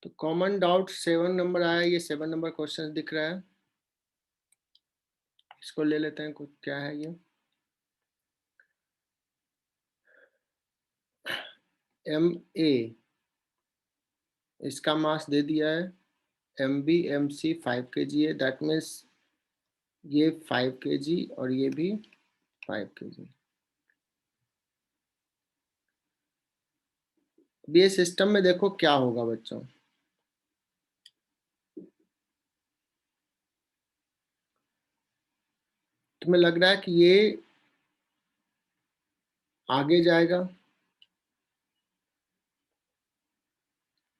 तो common doubt 7 number आया, ये 7 नंबर क्वेश्चन दिख रहा है, इसको ले लेते हैं। कुछ क्या है ये, MA इसका मास दे दिया है, MB MC 5 kg है, दैट मीन्स ये 5 kg और ये भी 5 kg। अब ये सिस्टम में देखो क्या होगा बच्चों, तुम्हें लग रहा है कि ये आगे जाएगा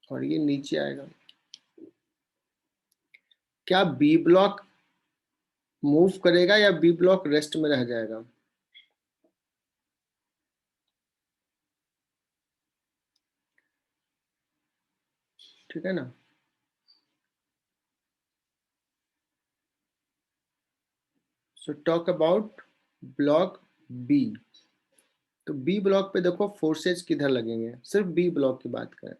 और ये नीचे आएगा। क्या बी ब्लॉक मूव करेगा या बी ब्लॉक रेस्ट में रह जाएगा? ठीक है ना। So talk about block B. तो बी ब्लॉक पे देखो फोर्सेज किधर लगेंगे, सिर्फ बी ब्लॉक की बात करें।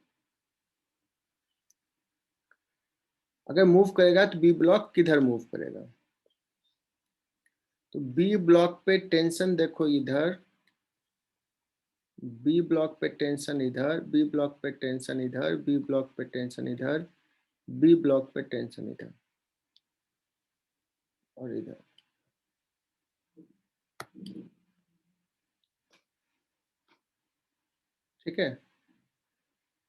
अगर मूव करेगा तो बी ब्लॉक किधर मूव करेगा? तो बी ब्लॉक पे टेंशन देखो इधर, बी ब्लॉक पे टेंशन इधर, बी ब्लॉक पे टेंशन इधर, बी ब्लॉक पे टेंशन इधर, बी ब्लॉक पे टेंशन इधर और इधर। ठीक है,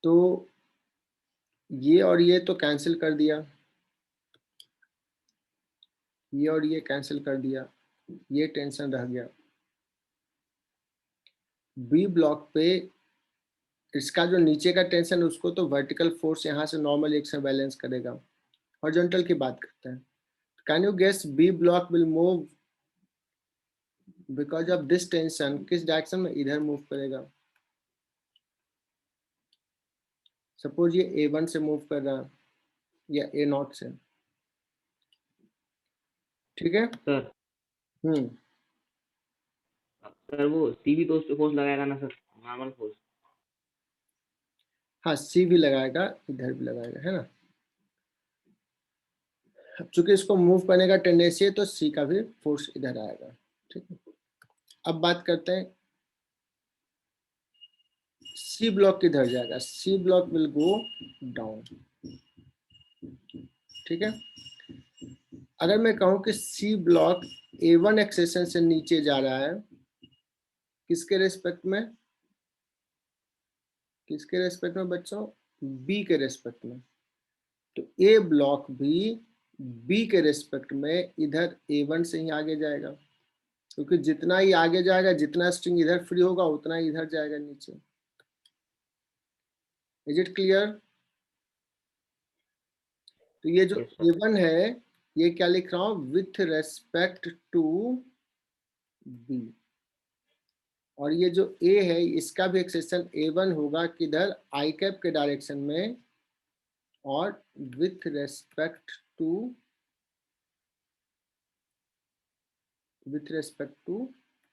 तो ये और ये तो कैंसिल कर दिया, ये और ये कैंसिल कर दिया, ये टेंशन रह गया। बी ब्लॉक पे इसका जो नीचे का टेंशन है उसको तो वर्टिकल फोर्स यहाँ से नॉर्मल एक से बैलेंस करेगा। हॉरिजॉन्टल की बात करते हैं, can you guess B block will move because of this tension, किस डायरेक्शन में? इधर मूव करेगा। सपोज ये A1 से मूव कर रहा है या A0 से। ठीक है। सर हम्म, सर वो सी भी तो उस पे फोर्स लगाएगा ना सर, नॉर्मल फोर्स। हाँ C भी लगाएगा, इधर भी लगाएगा, है ना। अब चूंकि इसको मूव करने का टेंडेंसी है तो C का भी फोर्स इधर आएगा। ठीक है, अब बात करते हैं C ब्लॉक किधर जाएगा। C block will go down. ठीक है, अगर मैं कहूं कि C ब्लॉक A1 एक्सेशन से नीचे जा रहा है, किसके रेस्पेक्ट में? किसके रेस्पेक्ट में बच्चों? B के रेस्पेक्ट में। तो A ब्लॉक भी B के रेस्पेक्ट में इधर A1 से ही आगे जाएगा, क्योंकि जितना ही आगे जाएगा, जितना स्ट्रिंग इधर फ्री होगा उतना ही इधर जाएगा नीचे। Is it clear? तो ये जो यस सर। A1 है, ये क्या लिख रहा हूं? With respect to B। और ये जो A है इसका भी एक्सेशन A1 होगा किधर? आई कैप के डायरेक्शन में और with respect to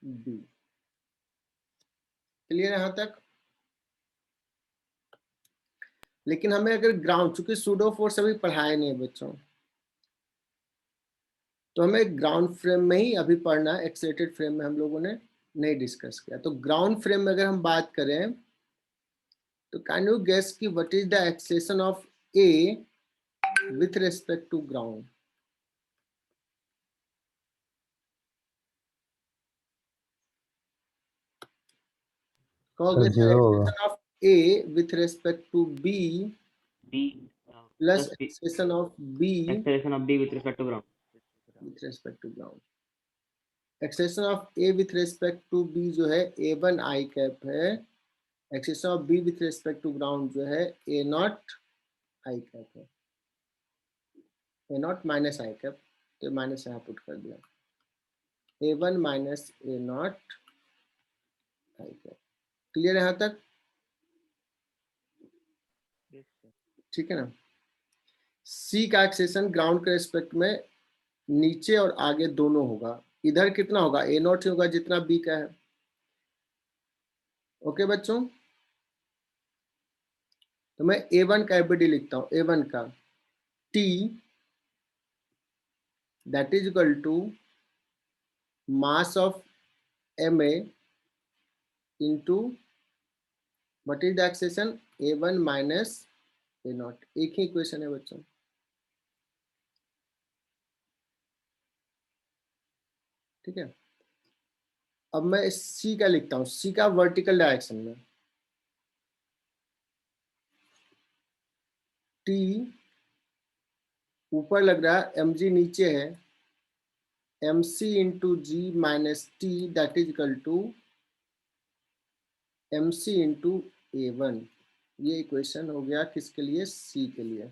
B। Clear यहां तक? लेकिन हमें अगर ग्राउंड, चूंकि सूडो फोर्स अभी पढ़ाए नहीं बच्चों, तो हमें ग्राउंड फ्रेम में ही अभी पढ़ना है, एक्सेलेटेड फ्रेम में हम लोगों ने नहीं डिस्कस किया। तो ग्राउंड फ्रेम में अगर हम बात करें तो कैन यू गेस कि what is the acceleration of A with respect to ground? कहोगे सर जीरो होगा। Acceleration of A with respect to B B plus plus acceleration of B acceleration of B with respect to ground. With respect to ground. Acceleration of A with respect to B जो है A1 I cap है, acceleration of B with respect to ground जो है A0 आई cap है। A0 minus आई cap, तो minus यहाँ put कर दिया, A1 माइनस A0 आई कैप। क्लियर यहाँ तक? ठीक है ना। C का एक्सेशन ग्राउंड के रिस्पेक्ट में नीचे और आगे दोनों होगा। इधर कितना होगा? A0 ही होगा जितना B का है। ओके बच्चों, तो मैं A1 का एबीडी लिखता हूँ, A1 का T that is equal to mass of Ma into what is the acceleration A1 minus A0। एक ही इक्वेशन है बच्चों, ठीक है। अब मैं C का लिखता हूँ, C का वर्टिकल डायरेक्शन में T ऊपर लग रहा है, mg नीचे है, mc into G minus T that is equal to mc into A1। ये इक्वेशन हो गया किसके लिए, C के लिए,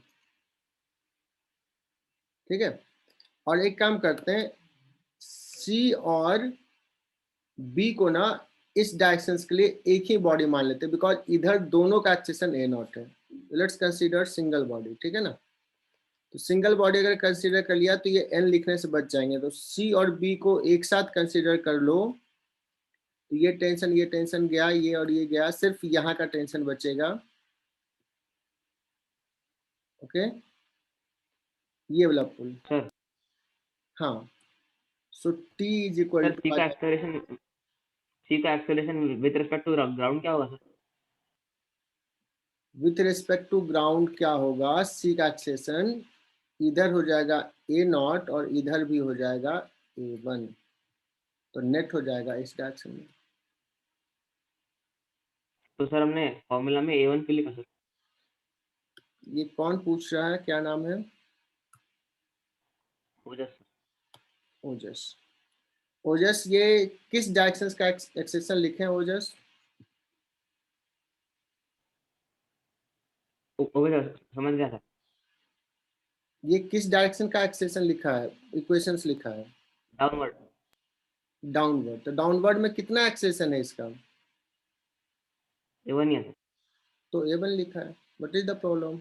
ठीक है। और एक काम करते हैं, C और B को ना इस डायरेक्शन के लिए एक ही बॉडी मान लेते हैं, बिकॉज इधर दोनों का एक्सेशन A0 है। लेट्स कंसीडर सिंगल बॉडी, ठीक है ना। तो सिंगल बॉडी अगर कंसीडर कर लिया तो ये n लिखने से बच जाएंगे। तो C और B को एक साथ कंसीडर कर लो, तो ये टेंशन गया, ये और ये गया, सिर्फ यहाँ का टेंशन बचेगा। ओके, ये वाला पुल, सर हाँ। So T is equal sir to, C का acceleration with respect to ground क्या होगा sir? With respect to ground क्या होगा, C का एक्सेशन इधर हो जाएगा A0 और इधर भी हो जाएगा A1, तो नेट हो जाएगा इस डायरेक्शन में। तो सर हमने फॉर्मूला में A1 क्यों लिखा सर? ये कौन पूछ रहा है, क्या नाम है? ओजस सर। ओजस। ओजस, ये किस डायरेक्शन का एक्सेशन लिखे हैं ओजस? ओजस समझ गया सर। ये किस डायरेक्शन का एक्सेशन लिखा है, इक्वेशंस लिखा है? डाउनवर्ड। डाउनवर्ड। तो डाउनवर्ड में कितना एक्सेशन है इसका? A1 ही है सर। तो A1 लिखा है। What is the problem?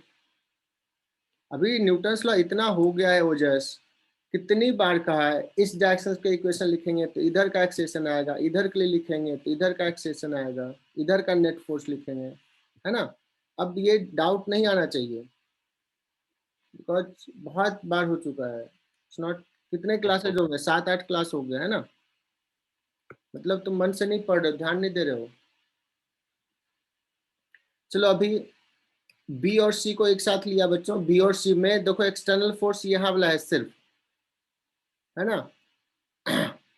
अभी न्यूटन्स लॉ इतना हो गया है ओजस, कितनी बार कहा है, इस डायरेक्शन के इक्वेशन लिखेंगे तो इधर का एक्सेशन आएगा, इधर के लिए लिखेंगे तो इधर का एक्सेशन आएगा, इधर का नेट फोर्स लिखेंगे, है ना। अब ये डाउट नहीं आना चाहिए, बिकॉज बहुत बार हो चुका है। इट्स नॉट, कितने क्लासेज हो गए, 7-8 क्लास हो गए, है ना। मतलब तुम मन से नहीं पढ़ रहे हो, ध्यान नहीं दे रहे हो। चलो अभी बी और सी को एक साथ लिया बच्चों, बी और सी में देखो एक्सटर्नल फोर्स यहाँ वाला है सिर्फ, है ना।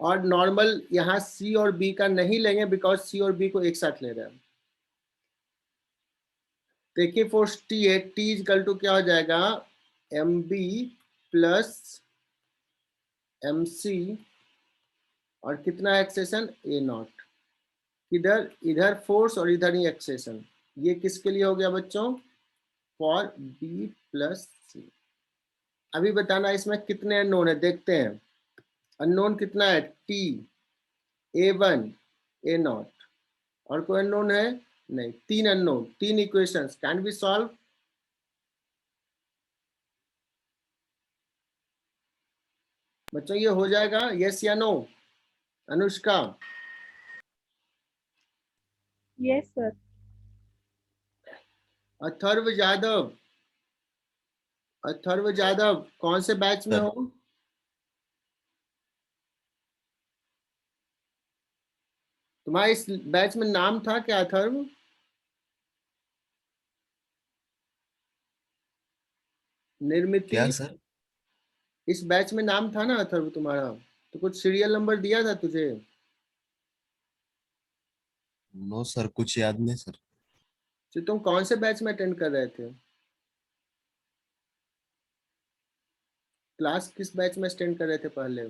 और नॉर्मल यहाँ सी और बी का नहीं लेंगे, बिकॉज सी और बी को एक साथ ले रहे हैं। देखिए फोर्स टी है, टी इक्वल टू क्या हो जाएगा, M B plus M C, और कितना एक्सेशन, A0। इधर इधर फोर्स और इधर ही एक्सेशन। ये किसके लिए हो गया बच्चों, फॉर बी प्लस सी। अभी बताना इसमें कितने अननोन है, देखते हैं। अननोन कितना है, टी, A1, A0, और कोई अननोन है नहीं। तीन अननोन, तीन इक्वेशंस, कैन बी सॉल्व। बच्चों ये हो जाएगा, यस या no? Anushka, yes sir. Atharv Yadav, Atharv Yadav कौन से बैच में सर। हो? तुम्हारा इस बैच में नाम था क्या अथर्व? निर्मिति, क्या सर? इस बैच में नाम था ना अथर्व तुम्हारा? तो कुछ सीरियल नंबर दिया था तुझे? नो सर, कुछ याद नहीं सर। तो तुम कौन से बैच में अटेंड कर रहे थे? क्लास किस बैच में अटेंड कर रहे थे पहले?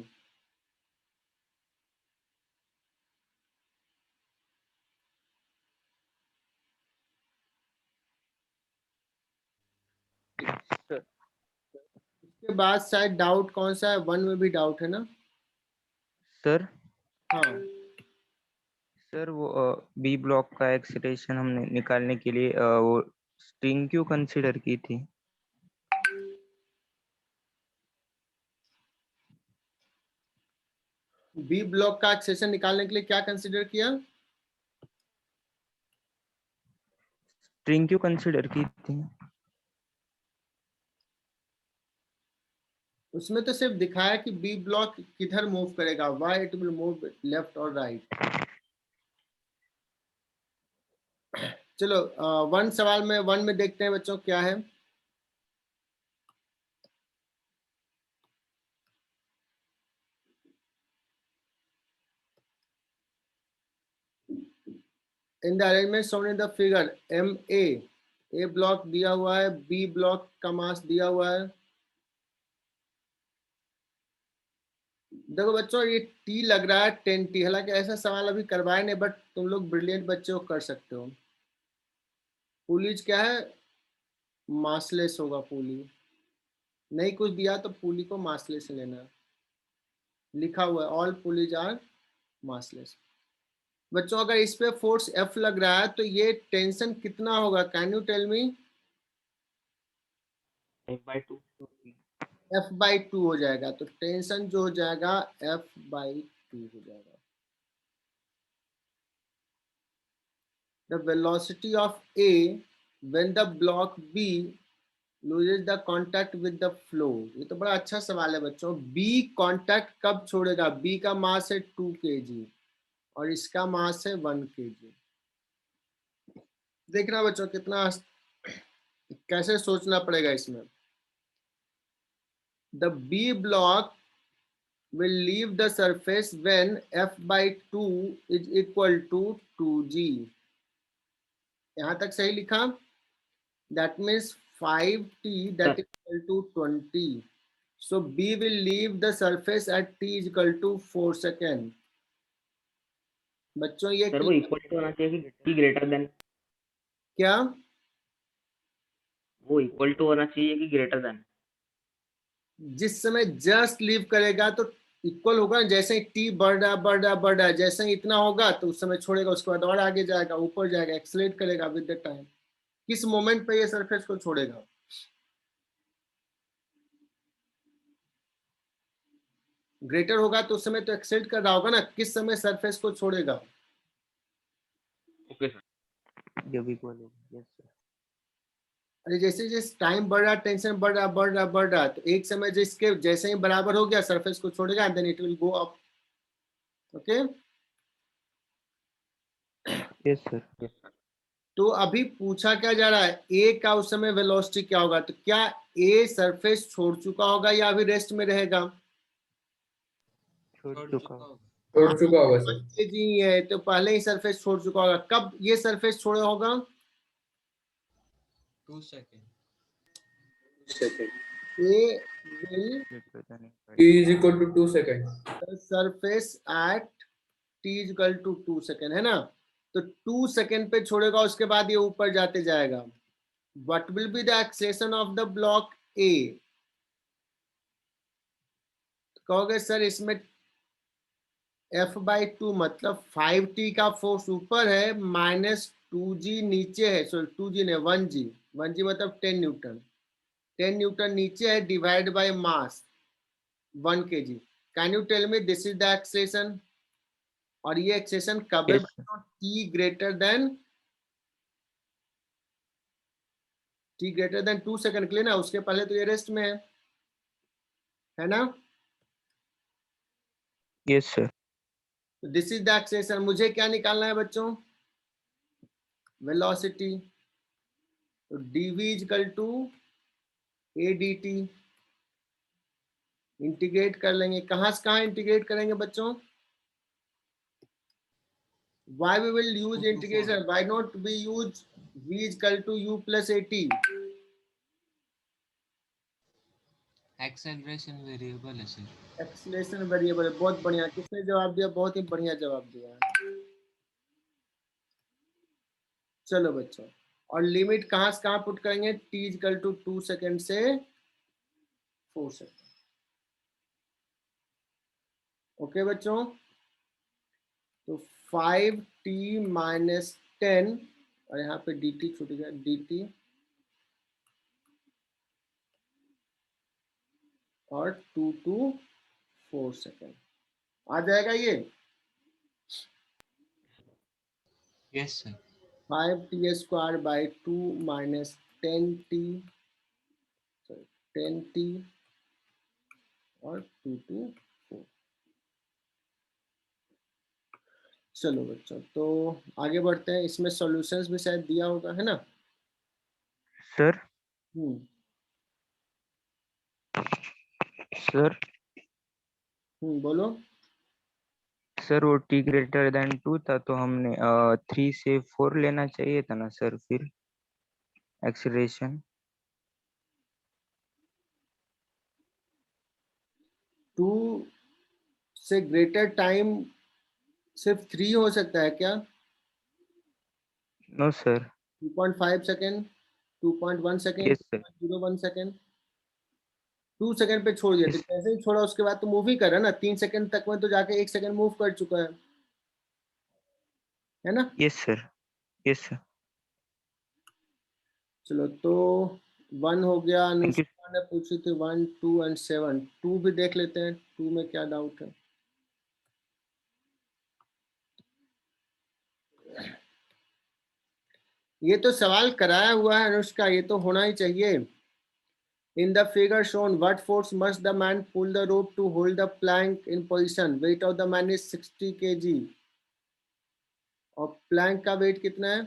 उसके बाद शायद डाउट कौन सा है, 1 में भी डाउट है ना? सर हाँ। सर वो बी ब्लॉक का एक्सलेशन हमने निकालने के लिए वो स्ट्रिंग क्यों कंसीडर की थी? बी ब्लॉक का एक्सेशन निकालने के लिए क्या कंसीडर किया? स्ट्रिंग क्यों कंसिडर की थी? उसमें तो सिर्फ दिखाया कि बी ब्लॉक किधर मूव करेगा, why it will move left और राइट। चलो वन सवाल में वन में देखते हैं बच्चों क्या है। In the arrangement shown in the figure M A block दिया हुआ है, बी ब्लॉक का मास दिया हुआ है। देखो बच्चों ये टी लग रहा है 10T, हालांकि ऐसा सवाल अभी करवाए नहीं, बट तुम लोग ब्रिलियंट बच्चे हो, कर सकते हो। पुलीज क्या है, मासलेस होगा पुली, नहीं कुछ दिया तो पुली को मासलेस लेना, लिखा हुआ है ऑल पुलीज आर मासलेस। बच्चों अगर इस पे फोर्स F लग रहा है तो ये टेंशन कितना होगा, can you tell me? F/2 F/2 हो जाएगा, तो टेंशन जो हो जाएगा F/2 हो जाएगा। The velocity of A when the block B loses the contact with the flow। ये तो बड़ा अच्छा सवाल है बच्चों। B कांटेक्ट कब छोड़ेगा? B का मास है 2 kg और इसका मास है 1 kg। देखना बच्चों कितना कैसे सोचना पड़ेगा इसमें। The B block will leave the surface when F/2 is equal to 2g। यहाँ तक सही लिखा? That means 5t that is equal to 20। So B will leave the surface at t is equal to 4 second। बच्चों ये sir वो equal to होना चाहिए कि टी ग्रेटर देन, क्या? वो इक्वल टू होना चाहिए कि ग्रेटर देन? जिस समय जस्ट लीव करेगा तो इक्वल होगा ना, जैसे ही टी बढ़ रहा बढ़ रहा, जैसे ही इतना होगा तो उस समय छोड़ेगा, उसके बाद और आगे जाएगा, ऊपर जाएगा, एक्सलेट करेगा विद द टाइम। किस मोमेंट पे ये सरफेस को छोड़ेगा? ग्रेटर होगा तो उस समय तो एक्सेलेट कर रहा होगा ना, किस समय सरफेस को छोड़ेगा? Okay sir. जब इक्वल होगा। Yes sir. अरे जैसे जैसे टाइम बढ़ रहा, टेंशन बढ़ रहा, तो एक समय जिसके जैसे ही बराबर हो गया सरफेस को छोड़ेगा, then it will go up. Okay yes sir. तो अभी पूछा क्या जा रहा है, ए का उस समय वेलोसिटी क्या होगा? तो क्या ए सरफेस छोड़ चुका होगा या अभी रेस्ट में रहेगा? छोड़ चुका हूँ। छोड़ चुका होगा सर। जी है तो पहले ही सरफेस छोड़ चुका होगा। कब ये सरफेस छोड़ा होगा? 2 second. A will T is equal to 2 seconds। Surface at T is equal to 2 second, है ना? तो 2 सेकेंड पे छोड़ेगा, उसके बाद ये ऊपर जाते जाएगा। What will be the acceleration of the block ए? कहोगे सर इसमें F/2 मतलब 5t का फोर्स ऊपर है, माइनस 2g नीचे है, सॉरी 2g ने 1g, 1g मतलब 10 न्यूटन, 10 न्यूटन नीचे है, divide by mass 1 kg। Can you tell me this is the acceleration? और ये एक्सेलेरेशन कब है Yes, बच्चों? t ग्रेटर देन 2 सेकंड के लिए ना, उसके पहले तो ये रेस्ट में है ना? Yes sir. This is the acceleration. मुझे क्या निकालना है बच्चों? वेलोसिटी। तो dv is equal to a dt। Integrate कर लेंगे, कहां से कहां इंटीग्रेट करेंगे बच्चों? why we will use integration, why not we use v is equal to u plus at? Acceleration variable है सर। एक्सीलरेशन वेरिएबल है, बहुत बढ़िया, किसने जवाब दिया? बहुत ही बढ़िया जवाब दिया। चलो बच्चों, और लिमिट कहां से कहां पुट करेंगे? t is equal to 2 second से 4 सेकेंड। ओके बच्चों, तो 5t माइनस 10 और यहाँ पे dt छूट गया, dt और 2 to 4 सेकेंड आ जाएगा ये। Yes sir. 5t² by 2 minus 10t, sorry 10t और 2 to 4। चलो बच्चों, तो आगे बढ़ते हैं। इसमें सॉल्यूशंस भी शायद दिया होगा, है ना? सर हम्म, सर बोलो। सर वो t ग्रेटर देन 2 था, तो हमने 3 से 4 लेना चाहिए था ना सर, फिर एक्सीलरेशन। 2 से ग्रेटर टाइम सिर्फ 3 हो सकता है क्या? No sir. 2.5 second, 2.1 second, yes sir. 2.01 second, 2 second पे छोड़ दिया तो कैसे ही छोड़ा, उसके बाद तो मूव ही कर रहा ना। 3 सेकेंड तक में तो जाके 1 सेकेंड मूव कर चुका है ना? Yes sir. Yes sir. चलो, तो 1 हो गया। Thank you. अनुष्का ने पूछी थी 1, 2 एंड 7। 2 भी देख लेते हैं, 2 में क्या डाउट है। ये तो सवाल कराया हुआ है अनुष्का, ये तो होना ही चाहिए। In the figure shown, what force must the man pull the rope to hold the plank in position? Weight of the man is 60 kg. और प्लैंक का वेट कितना है?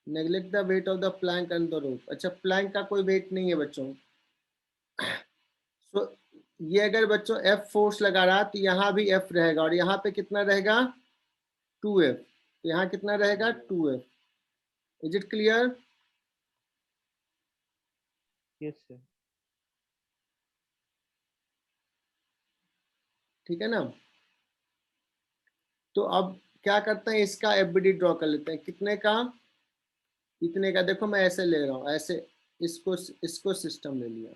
Neglect the weight of the plank and the rope. अच्छा, Planck का कोई wait नहीं है बच्चों। तो ये अगर बच्चों F फोर्स लगा रहा तो यहाँ भी F रहेगा, और यहाँ पे कितना रहेगा? 2F। तो यहाँ कितना रहेगा? 2F। Is it clear? Yes sir. ठीक है ना? तो अब क्या करते हैं, इसका FBD ड्रॉ कर लेते हैं। कितने का? इतने का। देखो मैं ऐसे ले रहा हूँ, ऐसे इसको इसको सिस्टम ले लिया।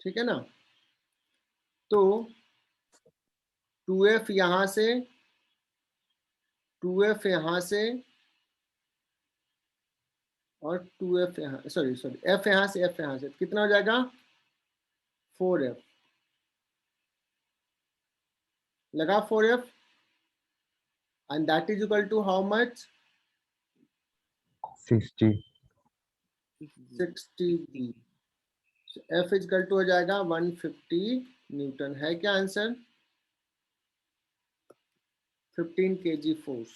ठीक है ना? तो 2F यहां से, 2F यहां से, और 2F यहाँ, सॉरी F यहां से, F यहां से, कितना हो जाएगा? 4F। लगा 4F, and that is equal to how much? 60. 60G। F is equal to हो जाएगा 150 न्यूटन। है क्या आंसर? 15 kg force.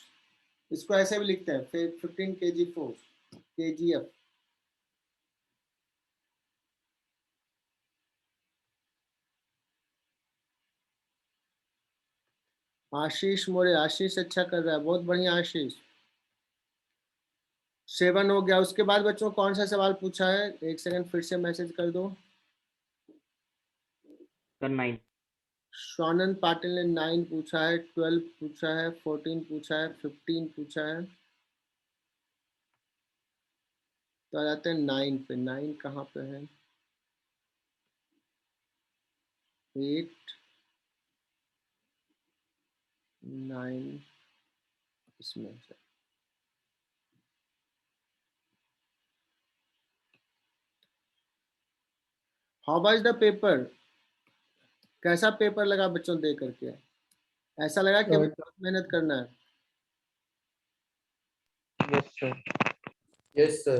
इसको ऐसे भी लिखते हैं, फिर 15 kg फोर्स, kgf। आशीष मोरे, आशीष अच्छा कर रहा है, बहुत बढ़िया आशीष। 7 हो गया। उसके बाद बच्चों कौन सा सवाल पूछा है? एक सेकंड फिर से मैसेज कर दो। सर 9। स्वानंद पाटिल ने 9 पूछा है, 12 पूछा है, 14 पूछा है, 15 पूछा है। तो आ जाते हैं 9 पे। 9 कहाँ पे है? 8, 9 इसमें से। How was the paper? कैसा पेपर लगा बच्चों दे करके? ऐसा लगा कि हमें बहुत मेहनत करना है? Yes sir. Yes, sir.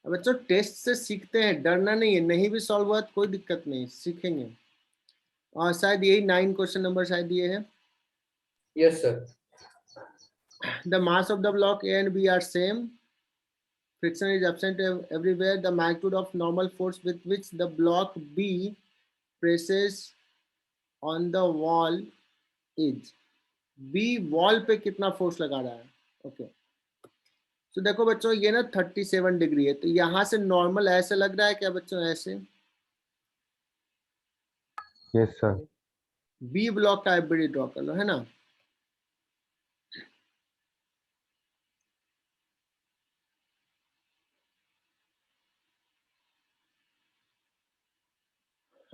अब बच्चों टेस्ट से सीखते हैं, डरना नहीं है। नहीं भी सॉल्व हुआ तो कोई दिक्कत नहीं, सीखेंगे। और शायद यही 9 क्वेश्चन नंबर शायद ये है। Yes, sir. The mass of the block A and B are same. Friction is absent everywhere. The magnitude of normal force with which the block B presses on the wall is। B wall पे कितना force लगा रहा है? Okay, तो देखो बच्चों ये ना 37 डिग्री है, तो यहां से नॉर्मल ऐसे लग रहा है क्या बच्चों? ऐसे। Yes, sir. बी ब्लॉक का एफबीडी ड्रॉ कर लो, है ना?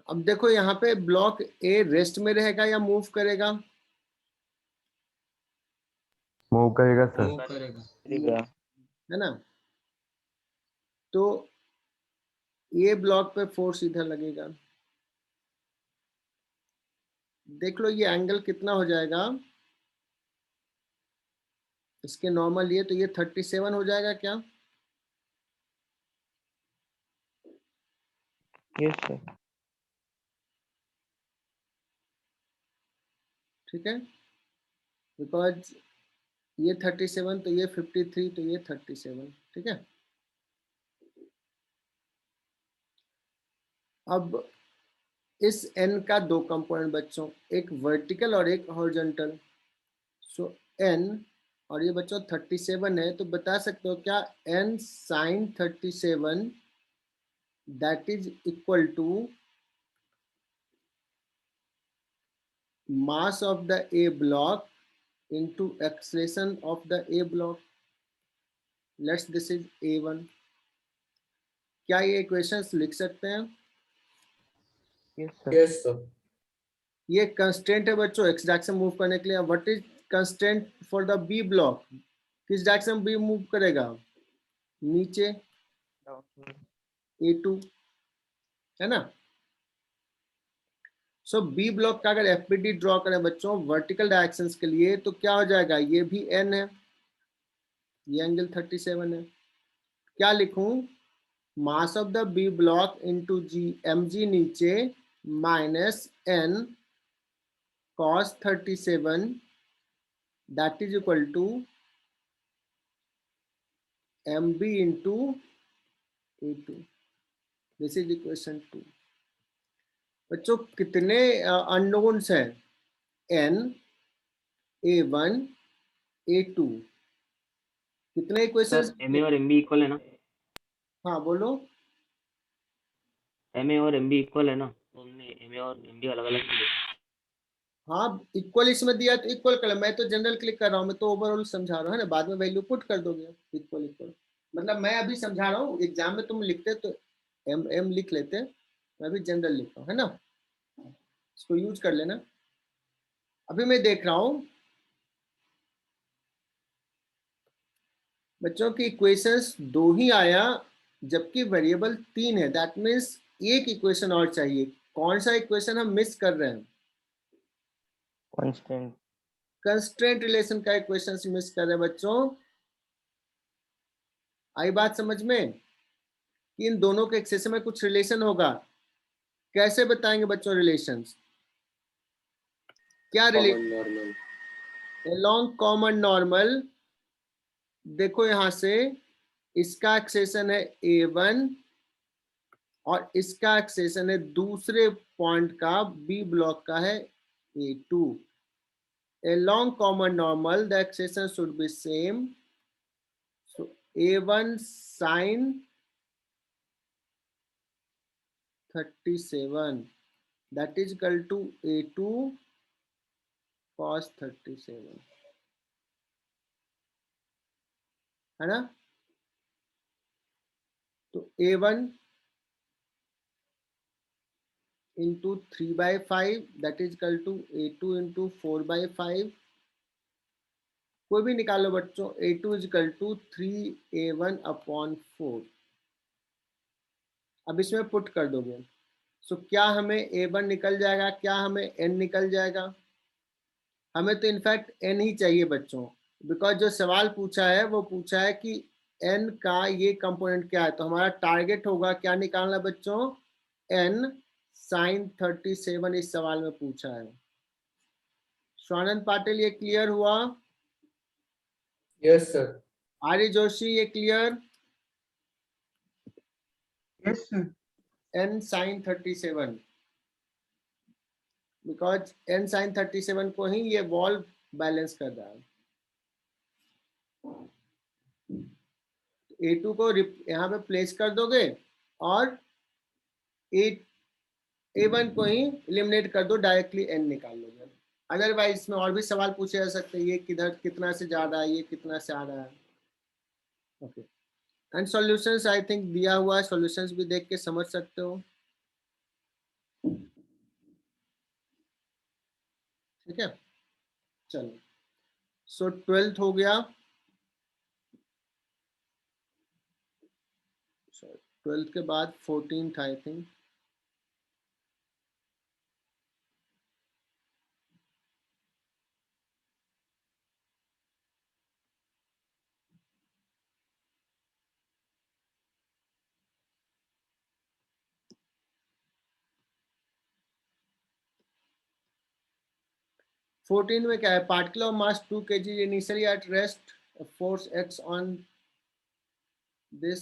अब देखो यहाँ पे ब्लॉक ए रेस्ट में रहेगा या मूव करेगा? मूव करेगा सर। मूव करेगा। करेगा। है ना? तो ए ब्लॉक पे फोर्स इधर लगेगा। देख लो ये एंगल कितना हो जाएगा, इसके नॉर्मल ये, तो ये 37 हो जाएगा क्या? Yes sir. ठीक है, बिकॉज ये 37 तो ये 53 तो ये 37। ठीक है, अब इस n का दो कंपोनेंट बच्चों, एक वर्टिकल और एक हॉरिजॉन्टल। सो n और ये बच्चों 37 है, तो बता सकते हो क्या n sin 37 that is equal to mass of the A block into acceleration of the A block. Let's this is A1. क्या ये इक्वेशंस लिख सकते हैं? Yes sir. Yes, sir. ये कंस्टेंट है बच्चों एक्स डायरेक्शन मूव करने के लिए। What is constant for the B block? किस डायरेक्शन बी मूव करेगा? नीचे, A2 है ना। सो बी ब्लॉक का अगर एफबीडी ड्रॉ करें बच्चों वर्टिकल डायरेक्शंस के लिए, तो क्या हो जाएगा? ये भी n है, ये एंगल 37 है। क्या लिखूं? Mass of the B block into G, mg नीचे minus n cos 37 that is equal to mb into A2। This is equation 2। बच्चों कितने अननोन्स हैं? n, A1, A2। कितने इक्वेशंस? सर MA और MB इक्वल है ना? हाँ बोलो। MA और MB इक्वल है ना, तो हमने MA और MB अलग अलग किए। हाँ इक्वल इसमें दिया तो इक्वल कर, मैं तो जनरल क्लिक कर रहा हूँ, मैं तो ओवरऑल समझा रहा हूँ है ना, बाद में वैल्यू पुट कर दोगे इक्वल इक्वल। मतलब मैं अभी समझा रहा हूँ, एग्जाम में तुम लिखते तो एम लिख लेते, मैं भी जनरल लिख रहा हूँ है ना, इसको यूज कर लेना। अभी मैं देख रहा हूँ बच्चों की इक्वेशंस 2 ही आया, जबकि वेरिएबल 3 है। दैट मीन्स एक इक्वेशन और चाहिए। कौन सा इक्वेशन हम मिस कर रहे हैं? कांस्टेंट। कंस्ट्रेंट रिलेशन का इक्वेशन मिस कर रहे हैं बच्चों। आई बात समझ में कि इन दोनों के एक्सेस में कुछ रिलेशन होगा। कैसे बताएंगे बच्चों रिलेशंस? क्या रिलेशन? Along common normal. देखो यहां से इसका एक्सेशन है A1 और इसका एक्सेशन है दूसरे पॉइंट का बी ब्लॉक का है A2। along common normal the accession should be same, so A1 sin 37 that is equal to A2 cos 37 है ना। तो A1 into 3/5 that is equal to A2 into 4/5। कोई भी निकालो बच्चों। A2 is equal to 3A1/4। अब इसमें put कर दोगे, सो क्या हमें A1 निकल जाएगा, क्या हमें n निकल जाएगा? हमें तो इनफैक्ट n ही चाहिए बच्चों, बिकॉज जो सवाल पूछा है वो पूछा है कि n का ये कंपोनेंट क्या है, तो हमारा टारगेट होगा क्या निकालना बच्चों? n sin 37 इस सवाल में पूछा है। स्वानंद पाटिल ये क्लियर हुआ? Yes, sir. आर्य जोशी ये clear? Yes, sir. n sin 37, because n sin 37 को ही ये वॉल्व बैलेंस कर रहा है। A2 को यहाँ पे प्लेस कर दोगे और A1 को ही एलिमिनेट कर दो, डायरेक्टली n निकाल लोगे। अदरवाइज इसमें और भी सवाल पूछे जा सकते हैं, ये किधर कितना से जा रहा है, ये कितना से आ रहा है। Okay, and solutions I think दिया हुआ है, सॉल्यूशंस भी देख के समझ सकते हो। ठीक है, चलो। सो 12th हो गया, 12th के बाद 14 था आई थिंक। फोर्टीन में क्या है, particle of mass 2 kg initially at rest, force x on this.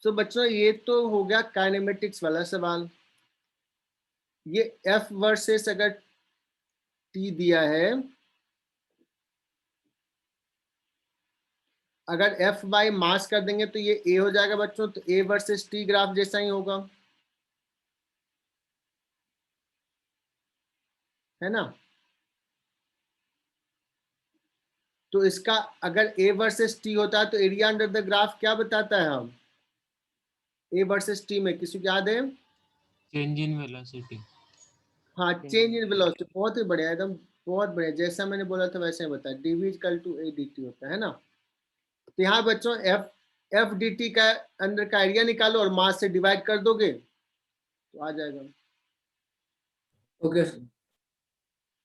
तो बच्चों ये तो हो गया काइनेमेटिक्स वाला सवाल। ये F वर्सेस अगर T दिया है, अगर F बाई मास कर देंगे तो ये A हो जाएगा बच्चों, तो A वर्सेस T ग्राफ जैसा ही होगा, है ना। तो इसका अगर A वर्सेस T होता है तो एरिया अंडर द ग्राफ क्या बताता है हम, A वर्सेस T में किसी को याद है? Change in velocity. हाँ, चेंज इन वेलोसिटी, बहुत ही बढ़िया, एकदम बहुत बढ़िया, जैसा मैंने बोला था वैसे ही बताया, dv equal to a dt होता है ना। तो यहाँ बच्चों एफ डी टी का अंदर का एरिया निकालो और मास से डिवाइड कर दोगे तो आ जाएगा। Okay.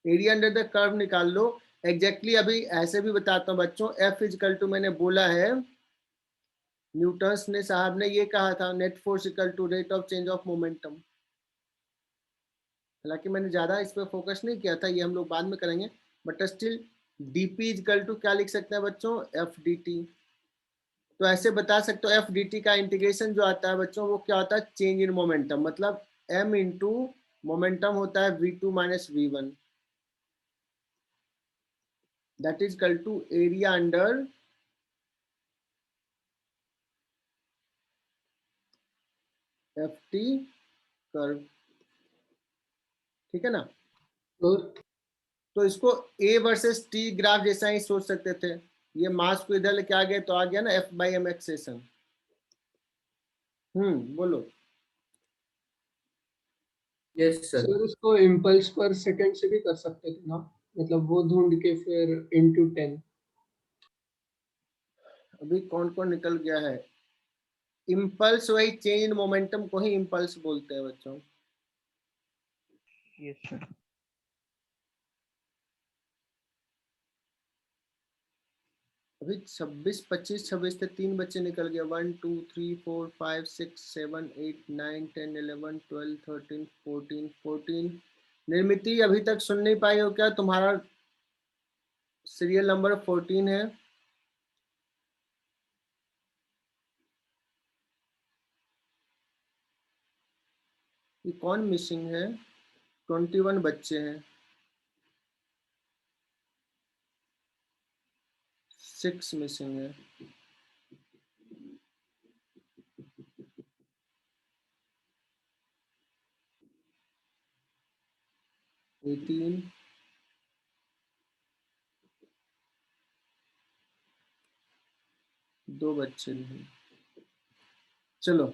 Area under the curve निकाल लो। एग्जैक्टली अभी ऐसे भी बताता हूँ बच्चों, एफ इक्वल टू मैंने बोला है, न्यूटन्स ने साहब ने ये कहा था, net force equal to rate of change of momentum. हालांकि मैंने ज्यादा इस पर फोकस नहीं किया था, ये हम लोग बाद में करेंगे, but still dp equal to क्या लिख सकते हैं बच्चों, एफ डी टी। तो ऐसे बता सकते हो एफ डी टी का इंटीग्रेशन जो आता है बच्चों वो क्या होता है, चेंज इन मोमेंटम, मतलब m इंटू मोमेंटम होता है v2 minus v1, that is equal to area under F T curve, ठीक है ना। तो इसको a वर्सेस t ग्राफ जैसा ही सोच सकते थे, ये मास को इधर लेके आ गए तो आ गया ना f बाई एम एक्सेशन। बोलो। Yes sir. सर उसको इम्पल्स पर सेकंड से भी कर सकते थे ना, मतलब वो ढूंढ के फिर इनटू 10। अभी कौन कौन निकल गया है, इम्पल्स वही चेंज इन मोमेंटम को ही इम्पल्स बोलते हैं बच्चों। Yes sir. अभी 26 25 26 से 3 बच्चे निकल गए, 1 2 3 4 5 6 7 8 9 10 11 12 13 14 14। निर्मिति अभी तक सुन नहीं पाई हो क्या, तुम्हारा सीरियल नंबर 14 है। ये कौन मिसिंग है, 21 बच्चे हैं, 6 मिसिंग है। एटीन, दो बच्चे नहीं। चलो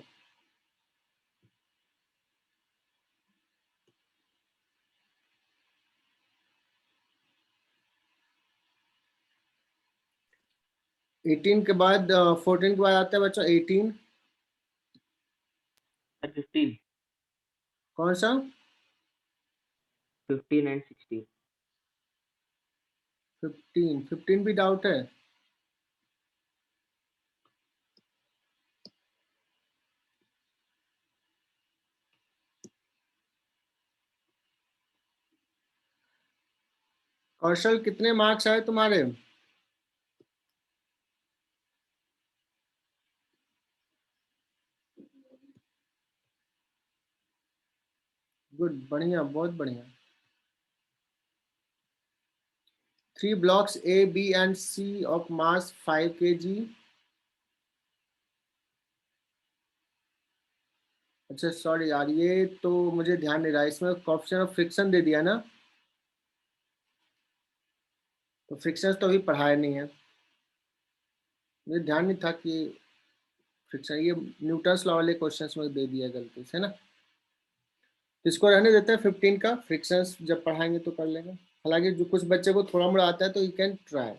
एटीन के बाद 14 के बाद आता है बच्चों 18। 15 कौन सा, 15 एंड 16। 15 भी डाउट है। कौशल कितने मार्क्स आए तुम्हारे, गुड, बढ़िया, बहुत बढ़िया। 3 blocks A, B and C of mass 5 kg। अच्छा सॉरी यार, ये तो मुझे ध्यान नहीं रहा, इसमें कोएफिशिएंट ऑफ फ्रिक्शन दे दिया ना, तो फ्रिक्शन तो अभी पढ़ाया नहीं है, मुझे ध्यान नहीं था कि फ्रिक्शन, ये न्यूटन्स लॉ वाले क्वेश्चंस में दे दिया गलती से ना। इसको रहने देते हैं 15 का, फ्रिक्शंस जब पढ़ाएंगे तो कर लेंगे। हालांकि जो कुछ बच्चे को थोड़ा मोड़ा आता है तो यू कैन ट्राई।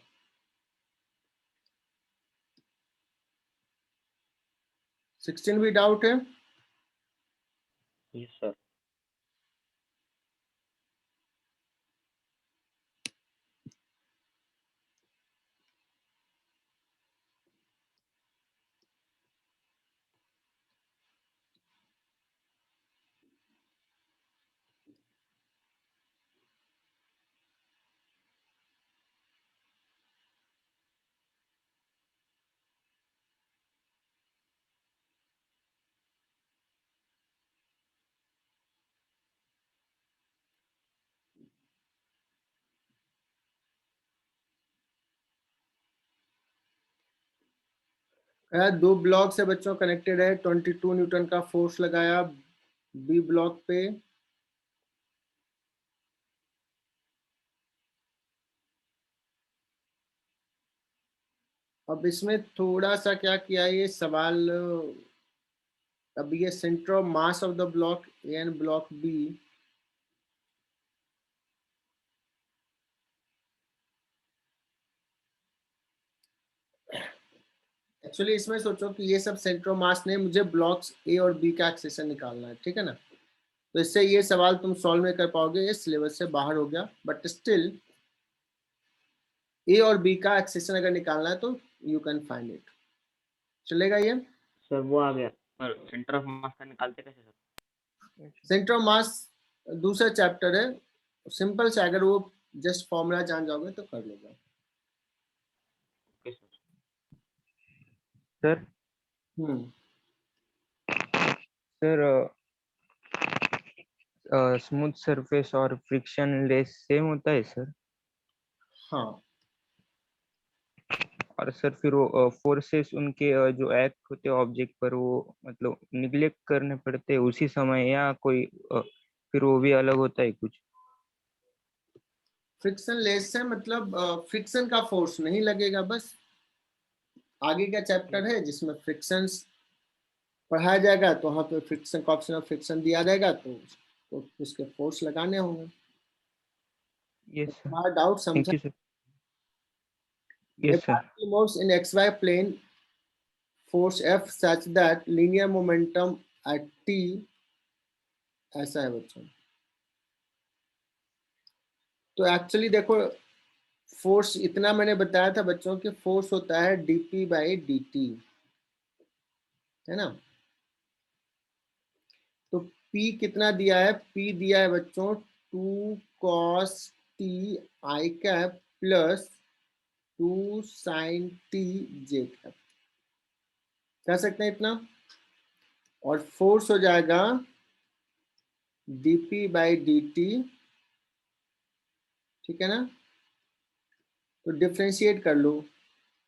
सिक्सटीन भी डाउट है? Yes sir. दो ब्लॉक से बच्चों कनेक्टेड है, 22 न्यूटन का फोर्स लगाया बी ब्लॉक पे। अब इसमें थोड़ा सा क्या किया है ये सवाल, अब ये centre of mass of the block A and block B, actually इसमें सोचो कि ये सब सेंटर ऑफ मास ने, मुझे ब्लॉक्स ए और बी का एक्सेशन निकालना है, ठीक है ना। तो इससे ये सवाल तुम सॉल्व नहीं कर पाओगे, ये सिलेबस से बाहर हो गया, बट स्टिल ए और बी का एक्सेशन अगर निकालना है तो यू कैन फाइंड इट, चलेगा ये। सर वो आ गया, पर सेंटर ऑफ मास का निकालते कैसे सर? सेंटर ऑफ मास दूसरा चैप्टर है, सिंपल से, अगर वो जस्ट फॉर्मूला जान जाओगे तो कर लोगे। Okay sir. Sir sir smooth surface और फ्रिक्शन लेस सेम होता है सर? हाँ और सर फिर वो फोर्सेस उनके जो एक्ट होते हैं ऑब्जेक्ट पर, वो मतलब निग्लेक्ट करने पड़ते हैं उसी समय, या कोई फिर वो भी अलग होता है कुछ? फ्रिक्शन लेस है मतलब फ्रिक्शन का फोर्स नहीं लगेगा, बस आगे का चैप्टर है जिसमें फ्रिक्शंस पढ़ाया जाएगा, तो वहाँ पे फ्रिक्शन का ऑप्शन ऑफ फ्रिक्शन दिया जाएगा, तो उसके फोर्स लगाने होंगे। यस सर, तुम्हारा डाउट थैंक समझा। You sir. A yes sir. particle moves in xy plane, force F such that linear momentum at t, ऐसा है बच्चों। तो एक्चुअली देखो, फोर्स इतना मैंने बताया था बच्चों कि फोर्स होता है dp बाई dt, है ना। तो p कितना दिया है? p दिया है बच्चों 2 cos t i cap plus 2 sin t j cap, कह सकते हैं इतना। और फोर्स हो जाएगा dp बाई dt, ठीक है ना। तो डिफ्रेंशिएट कर लो,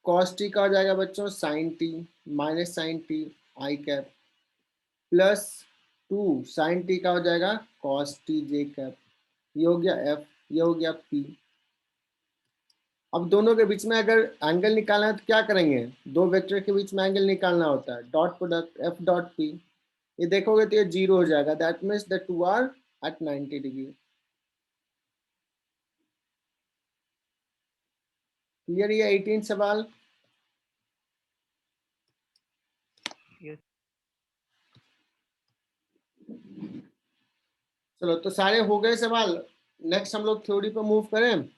cos t का हो जाएगा बच्चों sin t minus sine T I cap plus 2 sin t का हो जाएगा cos t j कैप, ये हो गया f, ये हो गया p। अब दोनों के बीच में अगर एंगल निकालना है तो क्या करेंगे? दो वेक्टर के बीच में एंगल निकालना होता है, dot product f dot p, ये देखोगे तो ये 0 हो जाएगा, that means the two are at 90 डिग्री। क्लियर ये 18 सवाल? यस। चलो तो सारे हो गए सवाल, नेक्स्ट हम लोग थ्योरी पर मूव करें।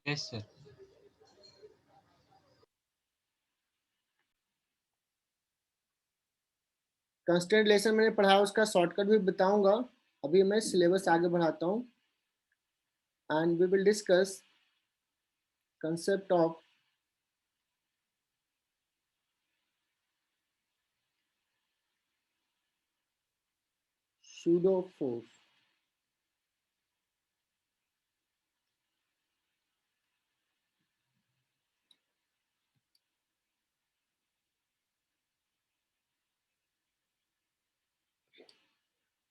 Yes sir. कंस्टेंट लेसन मैंने पढ़ा, उसका शॉर्टकट भी बताऊंगा। अभी मैं सिलेबस आगे बढ़ाता हूँ and we will discuss concept of pseudo force।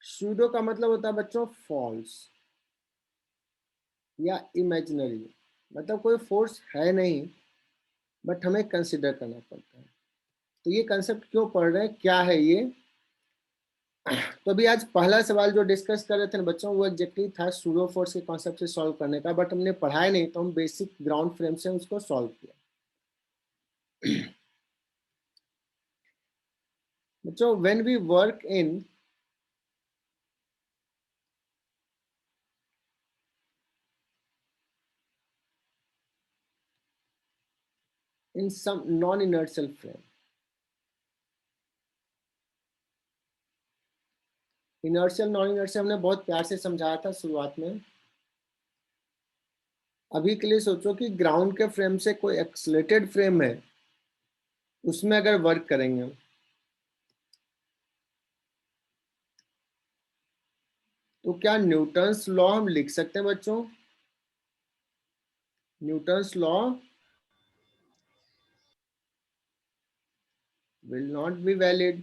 pseudo का मतलब होता है बच्चों फॉल्स या इमेजिनरी, मतलब कोई फोर्स है नहीं बट हमें कंसिडर करना पड़ता है। तो ये कंसेप्ट क्यों पढ़ रहे हैं, क्या है ये? तो अभी आज पहला सवाल जो डिस्कस कर रहे थे ना बच्चों, वो एग्जैक्टली था सूडो फोर्स के कॉन्सेप्ट से सॉल्व करने का, बट हमने पढ़ाया नहीं, तो हम बेसिक ग्राउंड फ्रेम से उसको सॉल्व किया। बच्चों when we work in some non-inertial frame, inertial non inertial हमने बहुत प्यार से समझाया था शुरुआत में। अभी के लिए सोचो कि ग्राउंड के फ्रेम से कोई एक्सलेटेड फ्रेम है, उसमें अगर वर्क करेंगे तो क्या न्यूटन्स लॉ हम लिख सकते हैं बच्चों? Newton's law will not be valid।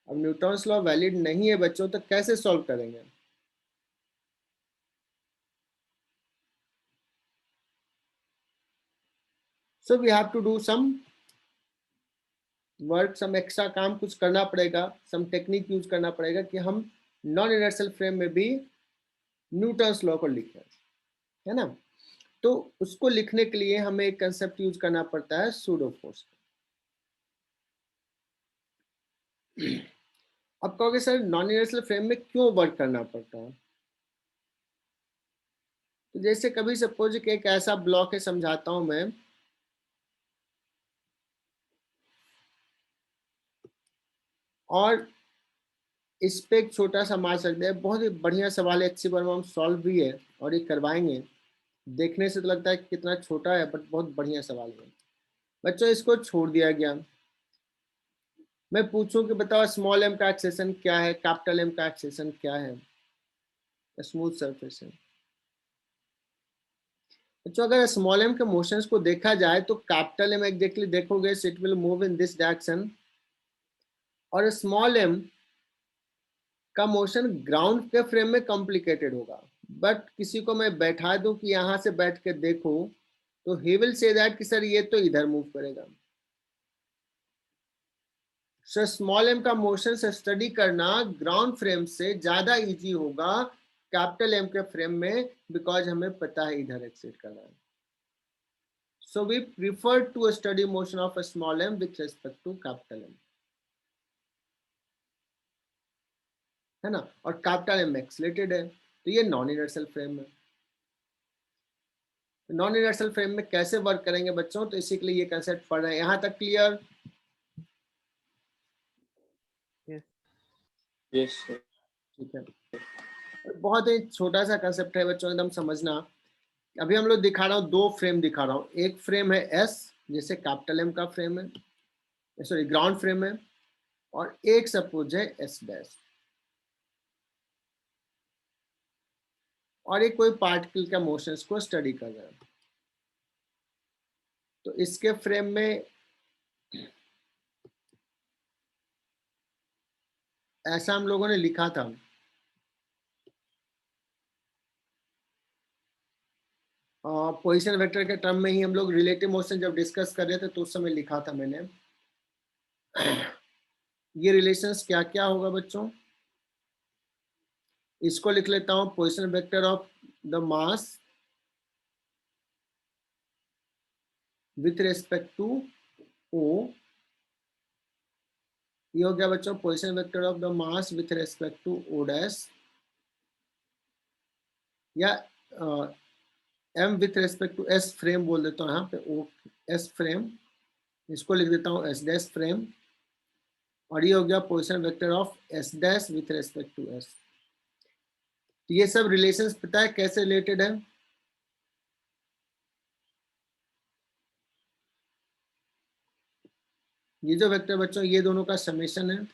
अब न्यूटन्स लॉ वैलिड नहीं है बच्चों, तो कैसे सॉल्व करेंगे? So we have to do some work, some extra काम कुछ करना पड़ेगा, सम टेक्निक यूज करना पड़ेगा कि हम नॉन इनर्शियल फ्रेम में भी न्यूटन्स लॉ को लिखें, है ना। तो उसको लिखने के लिए हमें एक कंसेप्ट यूज करना पड़ता है सूडो फोर्स। अब कहोगे सर नॉन इनर्शियल फ्रेम में क्यों वर्क करना पड़ता है? तो जैसे कभी सपोज कि एक ऐसा ब्लॉक है, समझाता हूं मैं, और इस पे एक छोटा सा मार्क्स रख दिया। बहुत ही बढ़िया सवाल है, अच्छी बार हम सॉल्व भी है और ये करवाएंगे। देखने से तो लगता है कि कितना छोटा है, बट बहुत बढ़िया सवाल है बच्चों। इसको छोड़ दिया गया, मैं पूछूं कि बताओ स्मॉल एम का एक्सेशन क्या है, कैपिटल एम का एक्सेशन क्या है? स्मूथ सरफेस है बच्चों। अगर स्मॉल एम के मोशंस को देखा जाए तो कैपिटल एम एग्जैक्टली देखोगे it will move in this direction, और स्मॉल एम का मोशन ग्राउंड के फ्रेम में कॉम्प्लिकेटेड होगा। बट किसी को मैं बैठा दूं कि यहां से बैठ के देखो, तो ही विल से दैट कि सर ये तो इधर मूव करेगा। सो स्मॉल एम का मोशन से स्टडी करना ग्राउंड फ्रेम से ज्यादा इजी होगा कैपिटल एम के फ्रेम में, बिकॉज हमें पता है इधर एक्सिट करना है। So we prefer to study motion of a small m with respect to capital M, है ना। और कैपिटल एम एक्सलेटेड है, तो ये नॉन इनर्शियल फ्रेम है। नॉन इनर्शियल फ्रेम में कैसे वर्क करेंगे बच्चों, तो इसी के लिए ये कंसेप्ट पढ़ रहे हैं। यहाँ तक क्लियर? Yes sir. ठीक है, बहुत ही छोटा सा कंसेप्ट है बच्चों, एकदम समझना। अभी हम लोग दिखा रहा हूँ, दो फ्रेम दिखा रहा हूँ। एक फ्रेम है एस, जैसे कैपिटल एम का फ्रेम है, सॉरी ग्राउंड फ्रेम है, और एक सपोज है एस डैश, और एक कोई पार्टिकल का मोशंस को स्टडी कर रहा है। तो इसके फ्रेम में ऐसा हम लोगों ने लिखा था, पोजीशन वेक्टर के टर्म में ही हम लोग रिलेटिव मोशन जब डिस्कस कर रहे थे तो उस समय लिखा था मैंने। ये रिलेशंस क्या क्या होगा बच्चों, इसको लिख लेता हूं, position vector of the mass with respect to O, ये हो गया बच्चों position vector of the mass with respect to O dash, या M with respect to S frame बोल देता हूँ यहाँ पे, ओ एस फ्रेम, इसको लिख देता हूँ एस डैश फ्रेम, और ये हो गया position vector of S dash with respect to S. तो ये सब रिलेशंस पता है कैसे रिलेटेड है? ये जो वेक्टर बच्चों, ये दोनों का समेशन है।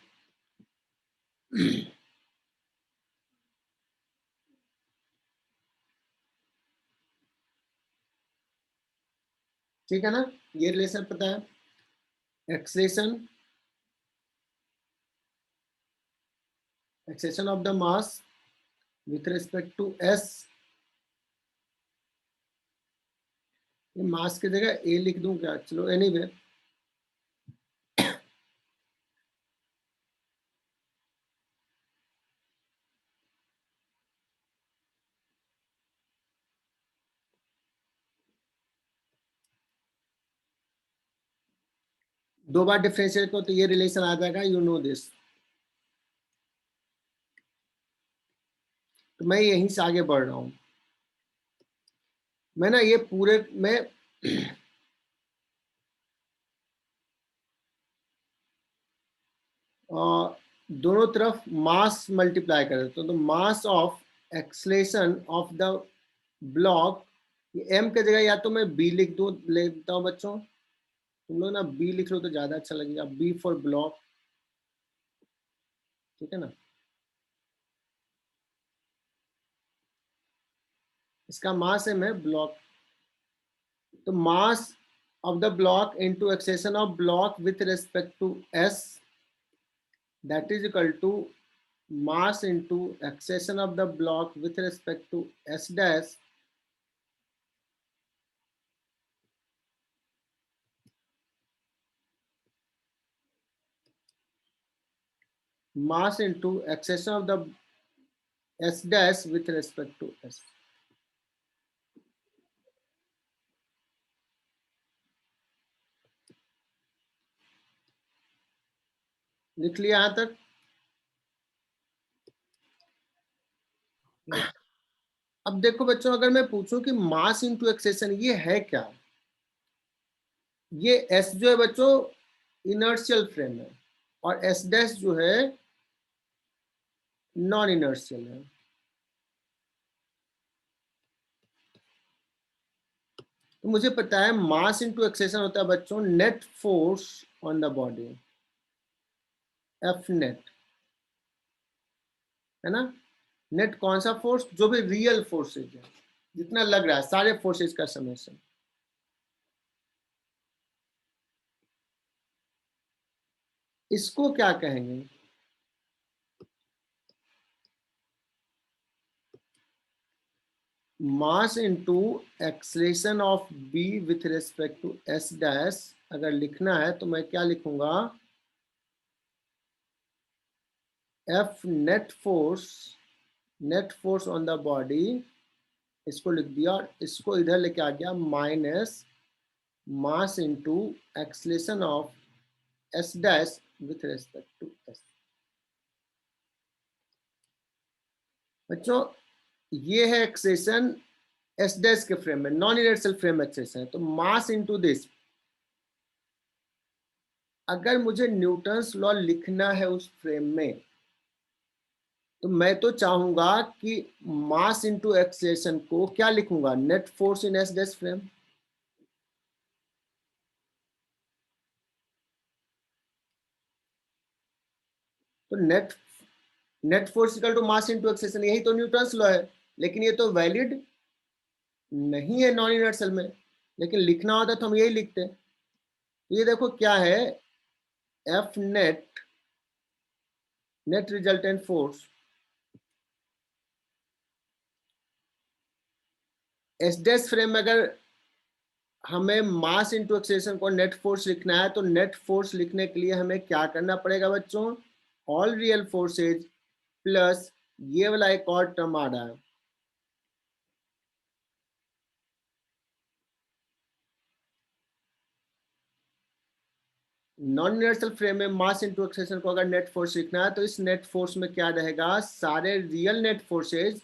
ठीक है ना, ये रिलेशन पता है। Acceleration of the mass with respect to S, ये मास की जगह ए लिख दूं क्या? चलो एनीवे, 2 बार डिफरेंशिएट करो तो ये रिलेशन आ जाएगा, यू नो दिस। तो मैं यहीं से आगे बढ़ रहा हूं। मैं ना ये पूरे में दोनों तरफ मास मल्टीप्लाई कर देते हो, तो mass of acceleration of the block, m के जगह या तो मैं b लिख दूं, लेता हूं बच्चों, तुम लोग ना b लिख लो तो ज्यादा अच्छा लगेगा, b फॉर ब्लॉक, ठीक है ना। इसका मास है मैं ब्लॉक, तो मास of the block into acceleration of block with respect to s, that is equal to mass into acceleration of the block with respect to s dash mass into acceleration of the s dash with respect to s। लिख लिया यहां तक। अब देखो बच्चों, अगर मैं पूछूं कि मास इंटू एक्सेशन ये है क्या, ये एस जो है बच्चों इनर्शियल फ्रेम है, और एस डैश जो है नॉन इनर्शियल है। तो मुझे पता है मास इंटू एक्सेशन होता है बच्चों net force on the body, F net, है ना। नेट कौन सा फोर्स, जो भी रियल फोर्सेज है, जितना लग रहा है सारे फोर्सेज का समेशन। इसको क्या कहेंगे, mass into acceleration of B with respect to S dash. अगर लिखना है तो मैं क्या लिखूंगा, F net force on the body, इसको लिख दिया, और इसको इधर लेके आ गया minus mass into acceleration of S dash with respect to S. बच्चों ये है एक्सेशन एस डैश के फ्रेम में, नॉन इनर्शियल फ्रेम एक्सेशन है, तो मास इंटू दिस। अगर मुझे न्यूटन्स लॉ लिखना है उस फ्रेम में, तो मैं तो चाहूंगा कि मास इंटू एक्सेलेरेशन को क्या लिखूंगा, net force in S dash frame. तो net force equal to mass into acceleration, यही तो न्यूटन्स लॉ है, लेकिन ये तो वैलिड नहीं है नॉन इनर्शियल में, लेकिन लिखना होता तो हम यही लिखते। तो ये देखो क्या है, F net resultant force S dash frame में, अगर हमें मास इंटू एक्सेलेरेशन को नेट फोर्स लिखना है, तो नेट फोर्स लिखने के लिए हमें क्या करना पड़ेगा बच्चों, ऑल रियल फोर्सेज प्लस ये वाला एक और टर्म आ रहा है, नॉन इनर्शियल फ्रेम में मास इंटू एक्सेलेरेशन को अगर नेट फोर्स लिखना है, तो इस नेट फोर्स में क्या रहेगा, सारे real net forces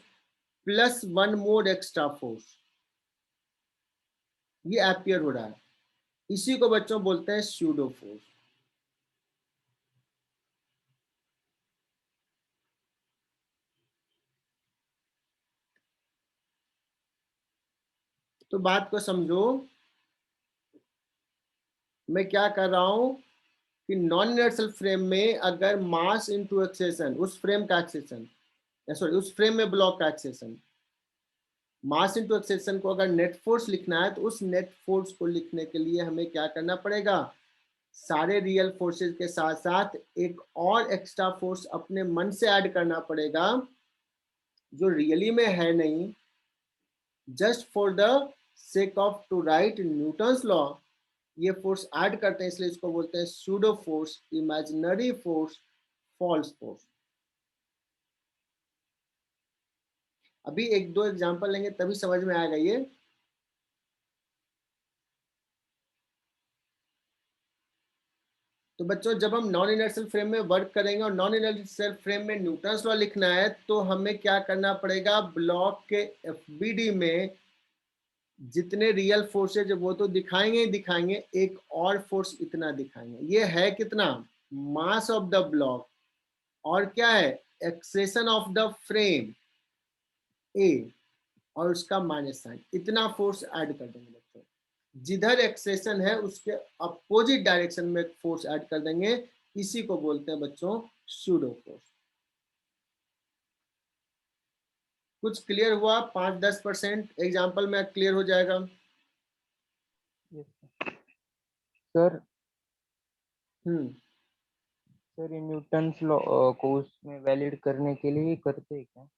plus one more extra force, ये अपीयर हो रहा है। इसी को बच्चों बोलते हैं स्यूडो फोर्स। तो बात को समझो, मैं क्या कर रहा हूं कि नॉन इनर्शियल फ्रेम में अगर मास इंटू एक्सेलेरेशन, उस फ्रेम का एक्सेलेरेशन, सॉरी उस फ्रेम में ब्लॉक का एक्सेलेरेशन, मास इंटू एक्सेलेरेशन को अगर नेट फोर्स लिखना है, तो उस नेट फोर्स को लिखने के लिए हमें क्या करना पड़ेगा, सारे रियल फोर्सेस के साथ साथ एक और एक्स्ट्रा फोर्स अपने मन से ऐड करना पड़ेगा, जो रियली में है नहीं, just for the sake of to write Newton's law ये फोर्स ऐड करते हैं, इसलिए इसको बोलते हैं pseudo force, imaginary force, false force. अभी एक दो एग्जांपल लेंगे तभी समझ में आएगा ये। बच्चों जब हम नॉन इनर्शियल फ्रेम में वर्क करेंगे और नॉन इनर्शियल फ्रेम में न्यूटन्स लॉ लिखना है तो हमें क्या करना पड़ेगा, ब्लॉक के एफबीडी में जितने रियल फोर्सेज वो तो दिखाएंगे ही दिखाएंगे, एक और फोर्स इतना दिखाएंगे। ये है कितना, मास ऑफ द ब्लॉक, और क्या है, एक्सेशन ऑफ द फ्रेम ए, और उसका माइनस साइन, इतना फोर्स ऐड कर देंगे बच्चों। जिधर एक्सेशन है उसके अपोजिट डायरेक्शन में फोर्स ऐड कर देंगे, इसी को बोलते हैं बच्चों सूडो फोर्स। कुछ क्लियर हुआ? 5-10% एग्जाम्पल में क्लियर हो जाएगा। सर हम्म सर ये न्यूटन्स लॉ को उसमें वैलिड करने के लिए ही करते हैं क्या?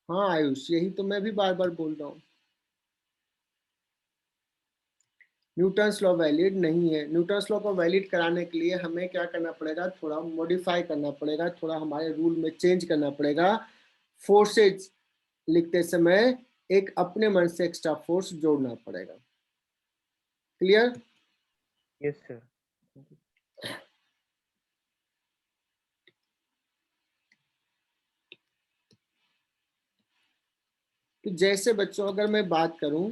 हाँ आयुष, यही तो मैं भी बार बार बोल रहा हूँ, न्यूटन्स लॉ वैलिड नहीं है। न्यूटन्स लॉ को वैलिड कराने के लिए हमें क्या करना पड़ेगा, थोड़ा मॉडिफाई करना पड़ेगा, थोड़ा हमारे रूल में चेंज करना पड़ेगा। फोर्सेज लिखते समय एक अपने मन से एक्स्ट्रा फोर्स जोड़ना पड़ेगा। क्लियर? Yes sir. तो जैसे बच्चों अगर मैं बात करूं,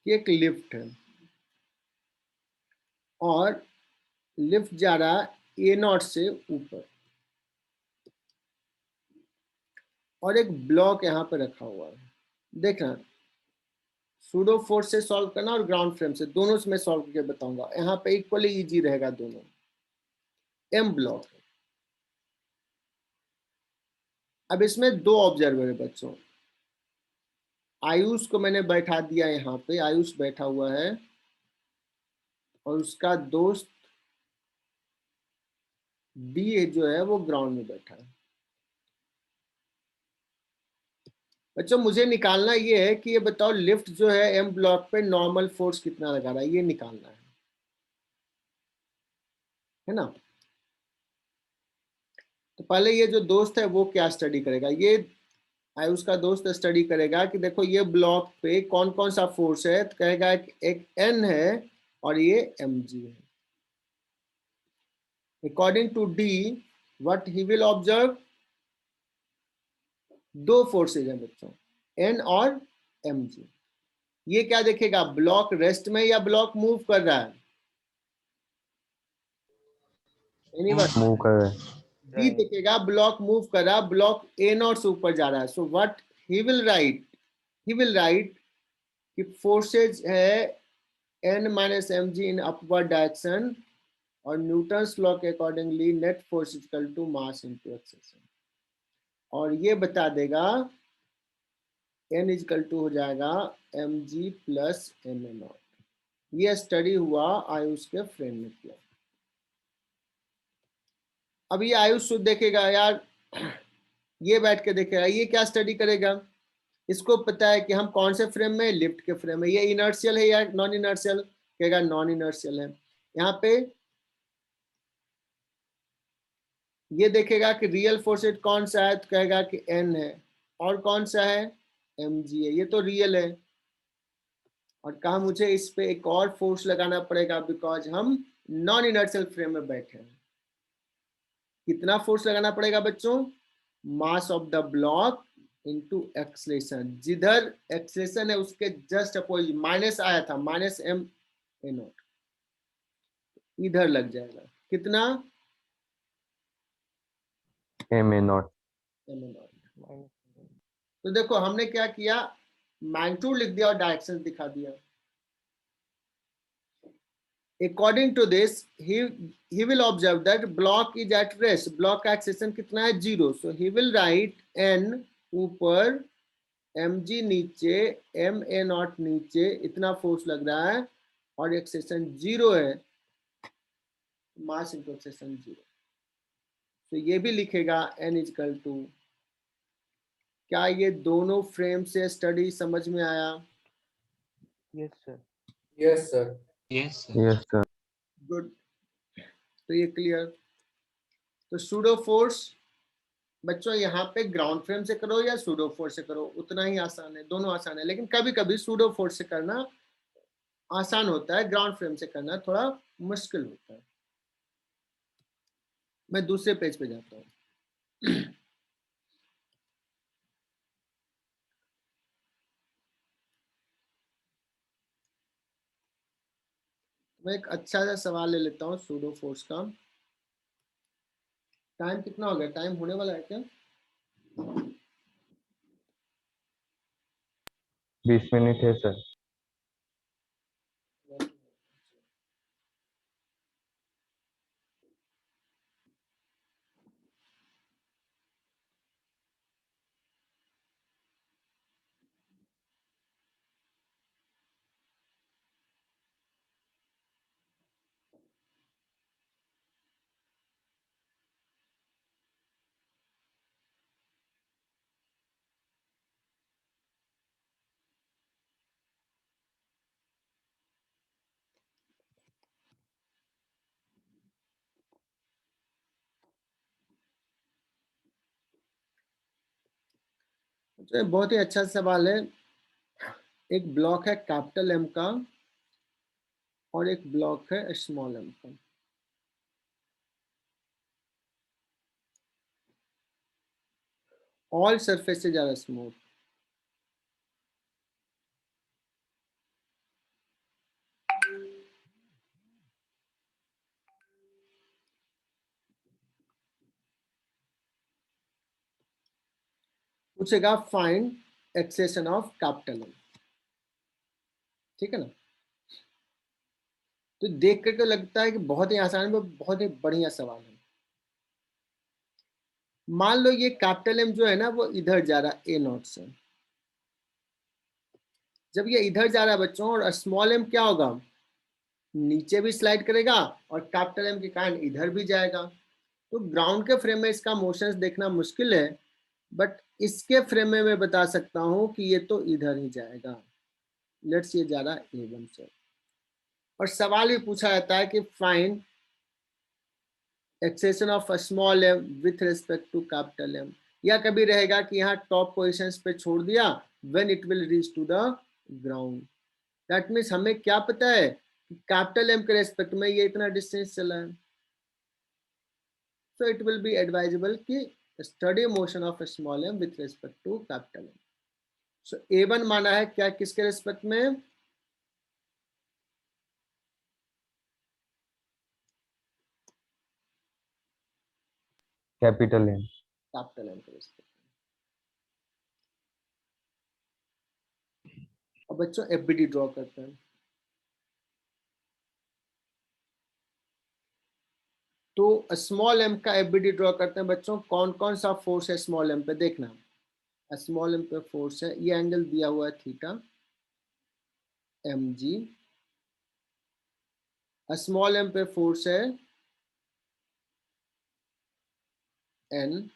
कि एक लिफ्ट है और लिफ्ट जा रहा ए नॉट से ऊपर, और एक ब्लॉक यहाँ पे रखा हुआ है। देखना, सूडो फोर्स से सॉल्व करना और ग्राउंड फ्रेम से, दोनों से मैं सॉल्व करके बताऊंगा। यहाँ पे इक्वली इजी रहेगा दोनों। एम ब्लॉक है, अब इसमें दो ऑब्जर्वर है बच्चों। आयुष को मैंने बैठा दिया यहाँ पे, आयुष बैठा हुआ है और उसका दोस्त डी जो है वो ग्राउंड में बैठा है। बच्चों मुझे निकालना ये है कि ये बताओ लिफ्ट जो है एम ब्लॉक पे नॉर्मल फोर्स कितना लगा रहा है, ये निकालना है ना। तो पहले ये जो दोस्त है वो क्या स्टडी करेगा, ये आयुष का दोस्त स्टडी करेगा कि देखो ये ब्लॉक पे कौन कौन सा फोर्स है, तो कहेगा एक एन है और ये एम जी है। According to the what he will observe, दो फोर्सेज हैं बच्चों, एन और एम जी। ये क्या देखेगा, ब्लॉक रेस्ट में या ब्लॉक मूव कर रहा है? मूव कर रहा है। डी देखेगा ब्लॉक मूव कर रहा, ब्लॉक ए नॉट से ऊपर जा रहा है। So what he will write, he will write कि फोर्सेज है n minus M G in upward direction, और न्यूटन्स लॉ के accordingly net force equal to mass into acceleration, और ये बता देगा n इक्वल टू हो जाएगा M G plus M A naught. ये स्टडी हुआ आयुष के फ्रेम में किया। अब ये आयुष शुद्ध देखेगा यार, ये बैठ के देखेगा, ये क्या स्टडी करेगा, इसको पता है कि हम कौन से फ्रेम में, लिफ्ट के फ्रेम में। ये इनर्शियल है या नॉन इनर्शियल, कहेगा नॉन इनर्शियल है। यहाँ पे ये देखेगा कि रियल फोर्सेज कौन सा है, तो कहेगा कि एन है, और कौन सा है, एम जी है, ये तो रियल है। और कहा मुझे इस पे एक और फोर्स लगाना पड़ेगा बिकॉज हम नॉन इनर्शियल फ्रेम में बैठे हैं। कितना फोर्स लगाना पड़ेगा बच्चों, मास of the block into acceleration, जिधर एक्सलेशन है उसके जस्ट अपोजिट माइनस आया था, माइनस एम ए नॉट, इधर लग जाएगा कितना, M A naught. M A naught. तो देखो हमने क्या किया, मैग्नीट्यूड लिख दिया और डायरेक्शन दिखा दिया। According to this, he will observe that block is at rest. Block का एक्सेशन कितना है, 0. So he will write n ऊपर, mg नीचे, ma नॉट नीचे, इतना फोर्स लग रहा है और एक्सेशन 0 है, मास इंटू एक्सेशन 0। तो ये भी लिखेगा n इक्वल टू, क्या ये दोनों फ्रेम से स्टडी समझ में आया? Yes sir. Yes sir. Yes sir. Yes sir. Good, तो ये क्लियर। तो सूडो फोर्स बच्चों यहाँ पे ग्राउंड फ्रेम से करो या सूडो फोर्स से करो, उतना ही आसान है, दोनों आसान है, लेकिन कभी कभी सूडो फोर्स से करना आसान होता है, ग्राउंड फ्रेम से करना थोड़ा मुश्किल होता है। मैं दूसरे पेज पे जाता हूँ। मैं एक अच्छा सा सवाल ले लेता हूँ सूडो फोर्स का। टाइम कितना हो गया, टाइम होने वाला है क्या? 20 मिनट है सर। तो बहुत ही अच्छा सवाल है। एक ब्लॉक है कैपिटल एम का और एक ब्लॉक है स्मॉल एम का। All surfaces are smooth. पूछेगा find acceleration of capital M, ठीक है ना? तो देख करके लगता है कि बहुत ही आसान है, बहुत ही बढ़िया सवाल है। मान लो ये कैपिटल एम जो है ना वो इधर जा रहा है ए नॉट से। जब ये इधर जा रहा है बच्चों, और स्मॉल एम क्या होगा, नीचे भी स्लाइड करेगा और कैपिटल एम के कारण इधर भी जाएगा। तो ग्राउंड के फ्रेम में इसका मोशंस देखना मुश्किल है, बट इसके फ्रेम में मैं बता सकता हूं कि ये तो इधर ही जाएगा। लेट्स ये जा रहा है A1 से। और सवाल भी पूछा जाता है कि find acceleration of small M with respect to capital M, या कभी रहेगा कि यहाँ टॉप पोजिशंस पे छोड़ दिया when it will reach to the ground. That means हमें क्या पता है कि कैपिटल एम के रेस्पेक्ट में ये इतना डिस्टेंस चला है। So it will be advisable कि study motion of small m with respect to capital M. So A1 माना है क्या, किसके रेस्पेक्ट में? Capital M. कैपिटल M के रेस्पेक्ट में। अब बच्चों FBD ड्रॉ करते हैं। तो स्मॉल m का FBD ड्रॉ करते हैं बच्चों। कौन कौन सा फोर्स है स्मॉल m पे, देखना। स्मॉल m पे फोर्स है, ये एंगल दिया हुआ है थीटा mg। स्मॉल m पे फोर्स है n।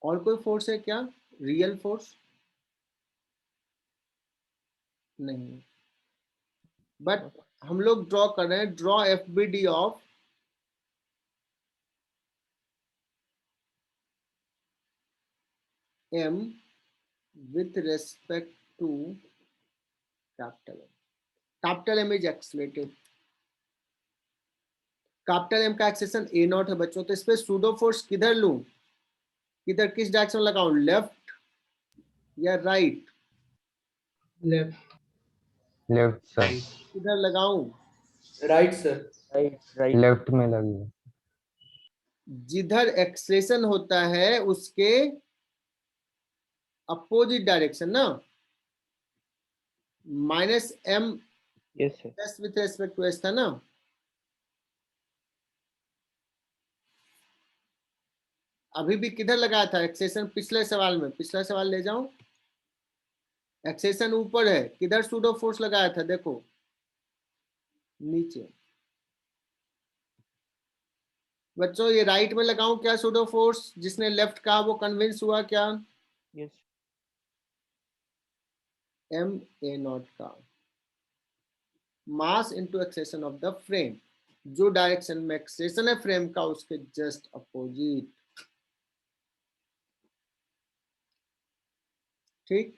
और कोई फोर्स है क्या, रियल फोर्स? नहीं, बट हम लोग ड्रॉ कर रहे हैं, draw FBD of m with respect to capital M. Capital M is accelerated. Capital M का एक्सेशन A नॉट है बच्चों। तो इस पे सूडो फोर्स किधर लूं, किधर, किस डायरेक्शन लगाऊं, लेफ्ट या राइट? लेफ्ट। Left sir. किधर लगाऊं? Right sir. Right right. Left में लगी। जिधर एक्सेलेरेशन होता है उसके अपोजिट डायरेक्शन ना, minus m yes sir. Plus with respect to s था ना। अभी भी किधर लगाया था एक्सेलेरेशन, पिछले सवाल में, पिछला सवाल ले जाऊं। एक्सेलेरेशन ऊपर है, किधर सूडो फोर्स लगाया था, देखो नीचे। बच्चों ये राइट में लगाऊं क्या सूडो फोर्स, जिसने लेफ्ट कहा वो कन्विंस हुआ क्या? यस। M A नॉट का। Mass into acceleration of the frame, जो डायरेक्शन में एक्सेशन है फ्रेम का उसके जस्ट अपोजिट। ठीक,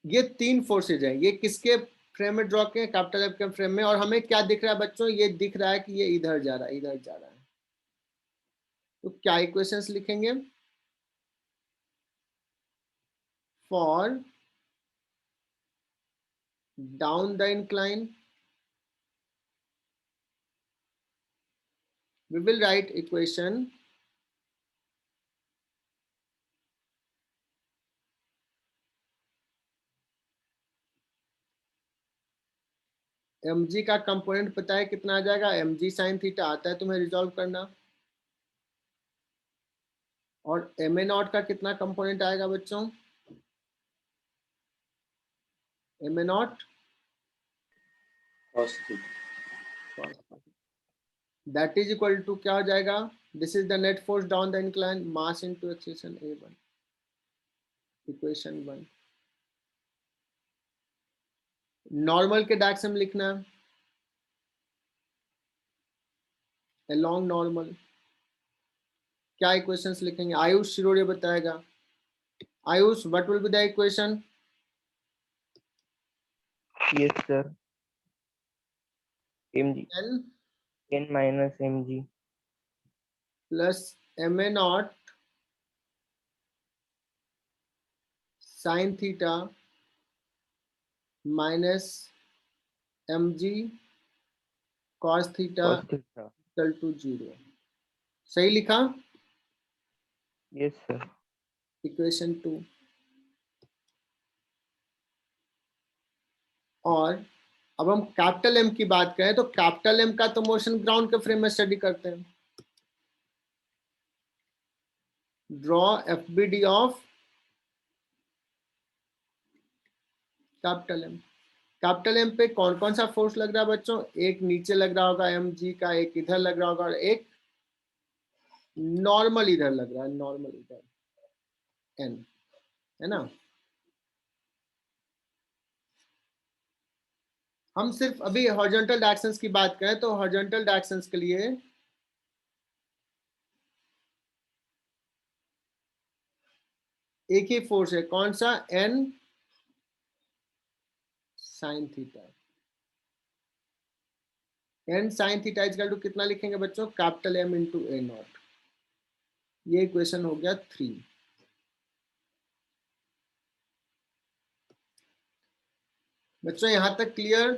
ये तीन फोर्सेज हैं, ये किसके फ्रेम में ड्रॉ किए, कैपिटल एफ के फ्रेम में। और हमें क्या दिख रहा है बच्चों, ये दिख रहा है कि ये इधर जा रहा है, इधर जा रहा है। तो क्या इक्वेशंस लिखेंगे, for down the incline we will write equation mg का कंपोनेंट पता है कितना आ जाएगा, mg sin थीटा आता है तुम्हें रिजॉल्व करना। और ma नॉट का कितना कंपोनेंट आएगा बच्चों, ma naught that is equal to क्या हो जाएगा, this is the net force down the incline, mass into acceleration a1, equation 1। Normal के डायरेक्शन में लिखना है along नॉर्मल। क्या इक्वेशंस लिखेंगे, आयुष शिरोड़े बताएगा। Ayush, what will be the equation? Yes, sir. mg L n minus mg plus ma naught sine theta minus mg cos theta cos theta. Equal to 0। सही लिखा, Yes, sir. Equation 2। और अब हम capital M की बात करें तो कैपिटल एम का तो मोशन ग्राउंड के फ्रेम में स्टडी करते हैं। Draw FBD of capital M. Capital M पे कौन कौन सा फोर्स लग रहा है बच्चों, एक नीचे लग रहा होगा एम जी का, एक इधर लग रहा होगा और एक नॉर्मल इधर लग रहा है, नॉर्मल इधर एन, है ना। हम सिर्फ अभी हॉरिजॉन्टल डायरेक्शंस की बात करें तो हॉरिजॉन्टल डायरेक्शंस के लिए एक ही फोर्स है, कौन सा, N sine theta. N sine theta equal to कितना लिखेंगे बच्चों, capital M into A naught. ये इक्वेशन हो गया 3। बच्चों यहां तक क्लियर?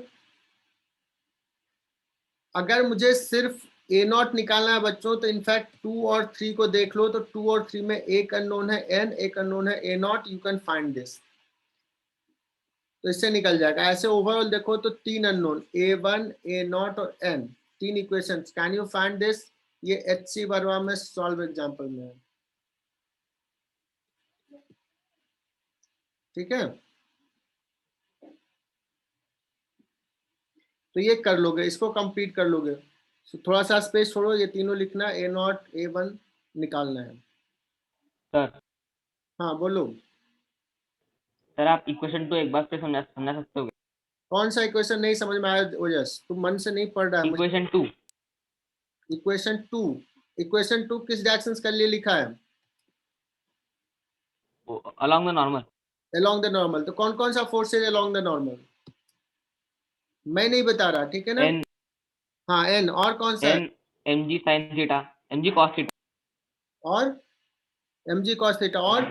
अगर मुझे सिर्फ ए नॉट निकालना है बच्चों तो इनफैक्ट 2 और 3 को देख लो, तो 2 और 3 में एक अननोन है एन, एक अननोन है A naught, you can find this, तो इससे निकल जाएगा। ऐसे ओवरऑल देखो तो 3 अननोन a1 ए नॉट और n, 3 equations, can you find this? ये HC वर्मा में सॉल्व एग्जांपल में है, ठीक है। तो ये कर लोगे, इसको कंप्लीट कर लोगे। तो थोड़ा सा स्पेस छोड़ो, ये तीनों लिखना, ए नॉट a1 निकालना है। सर हाँ बोलो, सर आप इक्वेशन 2 एक बार फिर समझा सकते हो? कौन सा इक्वेशन नहीं समझ में आया ओजस, तुम मन से नहीं पढ़ रहा है मुझे। इक्वेशन 2 इक्वेशन 2, इक्वेशन 2 किस डायरेक्शंस के लिए लिखा है, along the normal. Along the normal. तो कौन कौन सा फोर्स है अलोंग द नॉर्मल, मैं नहीं बता रहा, ठीक है ना। एन हाँ एन, और कौन सा है, N mg sin theta, mg cos theta, और mg cos थीटा, और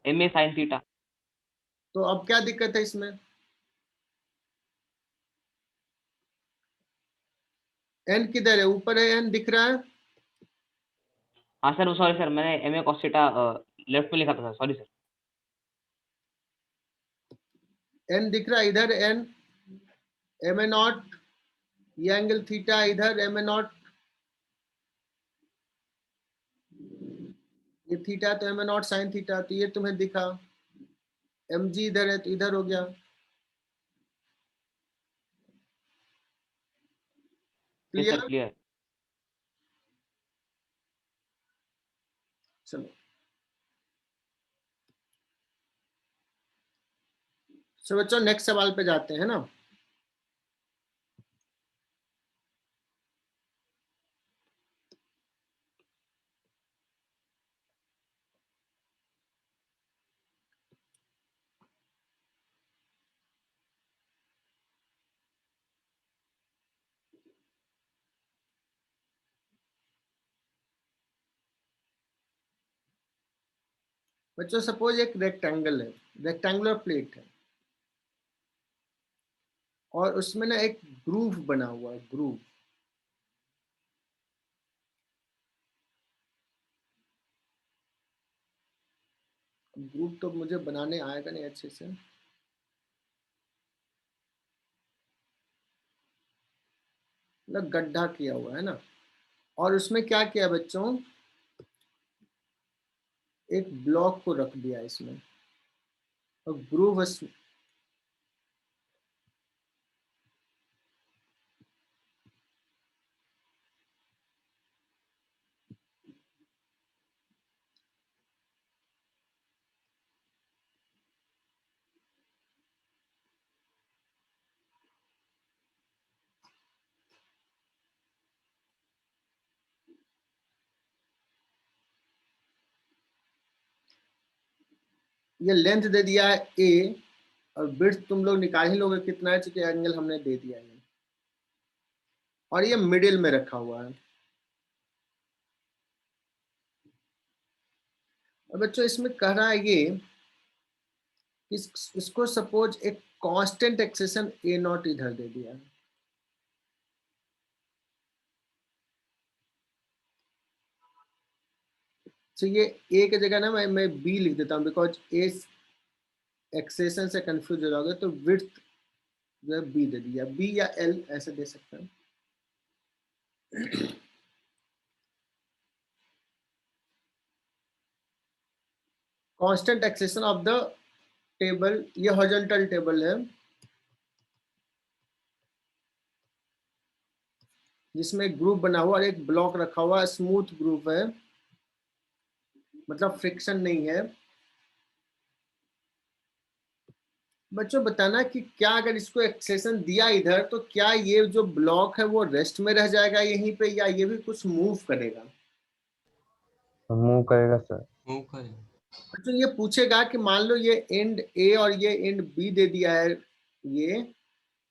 ma sin थीटा। तो अब क्या दिक्कत है इसमें, एन किधर है, ऊपर है एन दिख रहा है, हाँ सर सॉरी सर, मैंने ma cos थीटा लेफ्ट में लिखा था सर, सॉरी सर। एन दिख रहा है इधर, एन एम ए नॉट, ये एंगल थीटा इधर एम ए नॉट, ये थीटा तो M A naught sine theta, तो ये तुम्हें दिखा, एम जी इधर है तो इधर हो गया। Yes sir clear, clear. चलो सो बच्चों नेक्स्ट सवाल पे जाते हैं ना। बच्चों सपोज एक रेक्टेंगल है, रेक्टेंगुलर प्लेट है, और उसमें ना एक ग्रूव बना हुआ है, ग्रूव। ग्रूव तो मुझे बनाने आएगा नहीं अच्छे से। मतलब गड्ढा किया हुआ है ना, और उसमें क्या किया बच्चों, एक ब्लॉक को रख दिया इसमें, और ग्रूव ये लेंथ दे दिया है ए, और विड्थ तुम लोग निकाल ही लोगे कितना है, क्योंकि एंगल हमने दे दिया है, और ये मिडिल में रखा हुआ है। और बच्चों इसमें कह रहा है ये कि इसको सपोज एक कांस्टेंट एक्सेशन ए नॉट इधर दे दिया है। तो ये ए की जगह ना मैं बी लिख देता हूँ, बिकॉज ए एक्सेशन से कंफ्यूज हो जाओगे, तो विड्थ जो है बी दे दिया, बी या एल ऐसे दे सकते हैं। Constant acceleration of the table, ये हॉरिजॉन्टल टेबल है जिसमें एक ग्रुप बना हुआ और एक ब्लॉक रखा हुआ, स्मूथ ग्रुप है, मतलब फ्रिक्शन नहीं है। बच्चों बताना कि क्या अगर इसको एक्सेशन दिया इधर, तो क्या ये जो ब्लॉक है वो रेस्ट में रह जाएगा यहीं पे, या ये भी कुछ मूव करेगा? मूव करेगा सर। मूव करें। बच्चों ये पूछेगा कि मान लो ये एंड ए और ये एंड बी दे दिया है ये,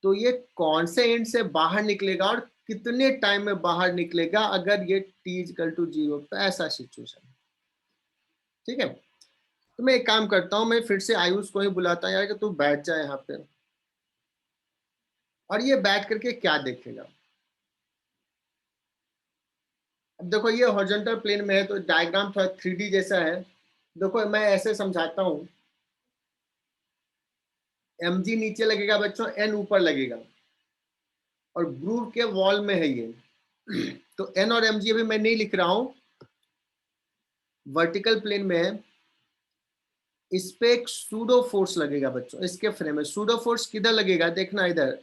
तो ये कौन से एंड से बाहर निकलेगा और कितने टाइम में बाहर निकलेगा अगर ये t = 0, तो ऐसा सिचुएशन। ठीक है, तो मैं एक काम करता हूं, मैं फिर से आयुष को ही बुलाता हूं यार कि तू बैठ जा यहाँ पे, और ये बैठ करके क्या देखेगा। अब देखो ये हॉरिजॉन्टल प्लेन में है, तो डायग्राम थोड़ा 3D जैसा है। देखो मैं ऐसे समझाता हूँ, mg नीचे लगेगा बच्चों, n ऊपर लगेगा, और ग्रूव के वॉल में है ये। तो n और mg अभी मैं नहीं लिख रहा हूं, वर्टिकल प्लेन में है। इस पे एक सूडो फोर्स लगेगा बच्चों, इसके फ्रेम में। सूडो फोर्स किधर लगेगा देखना, इधर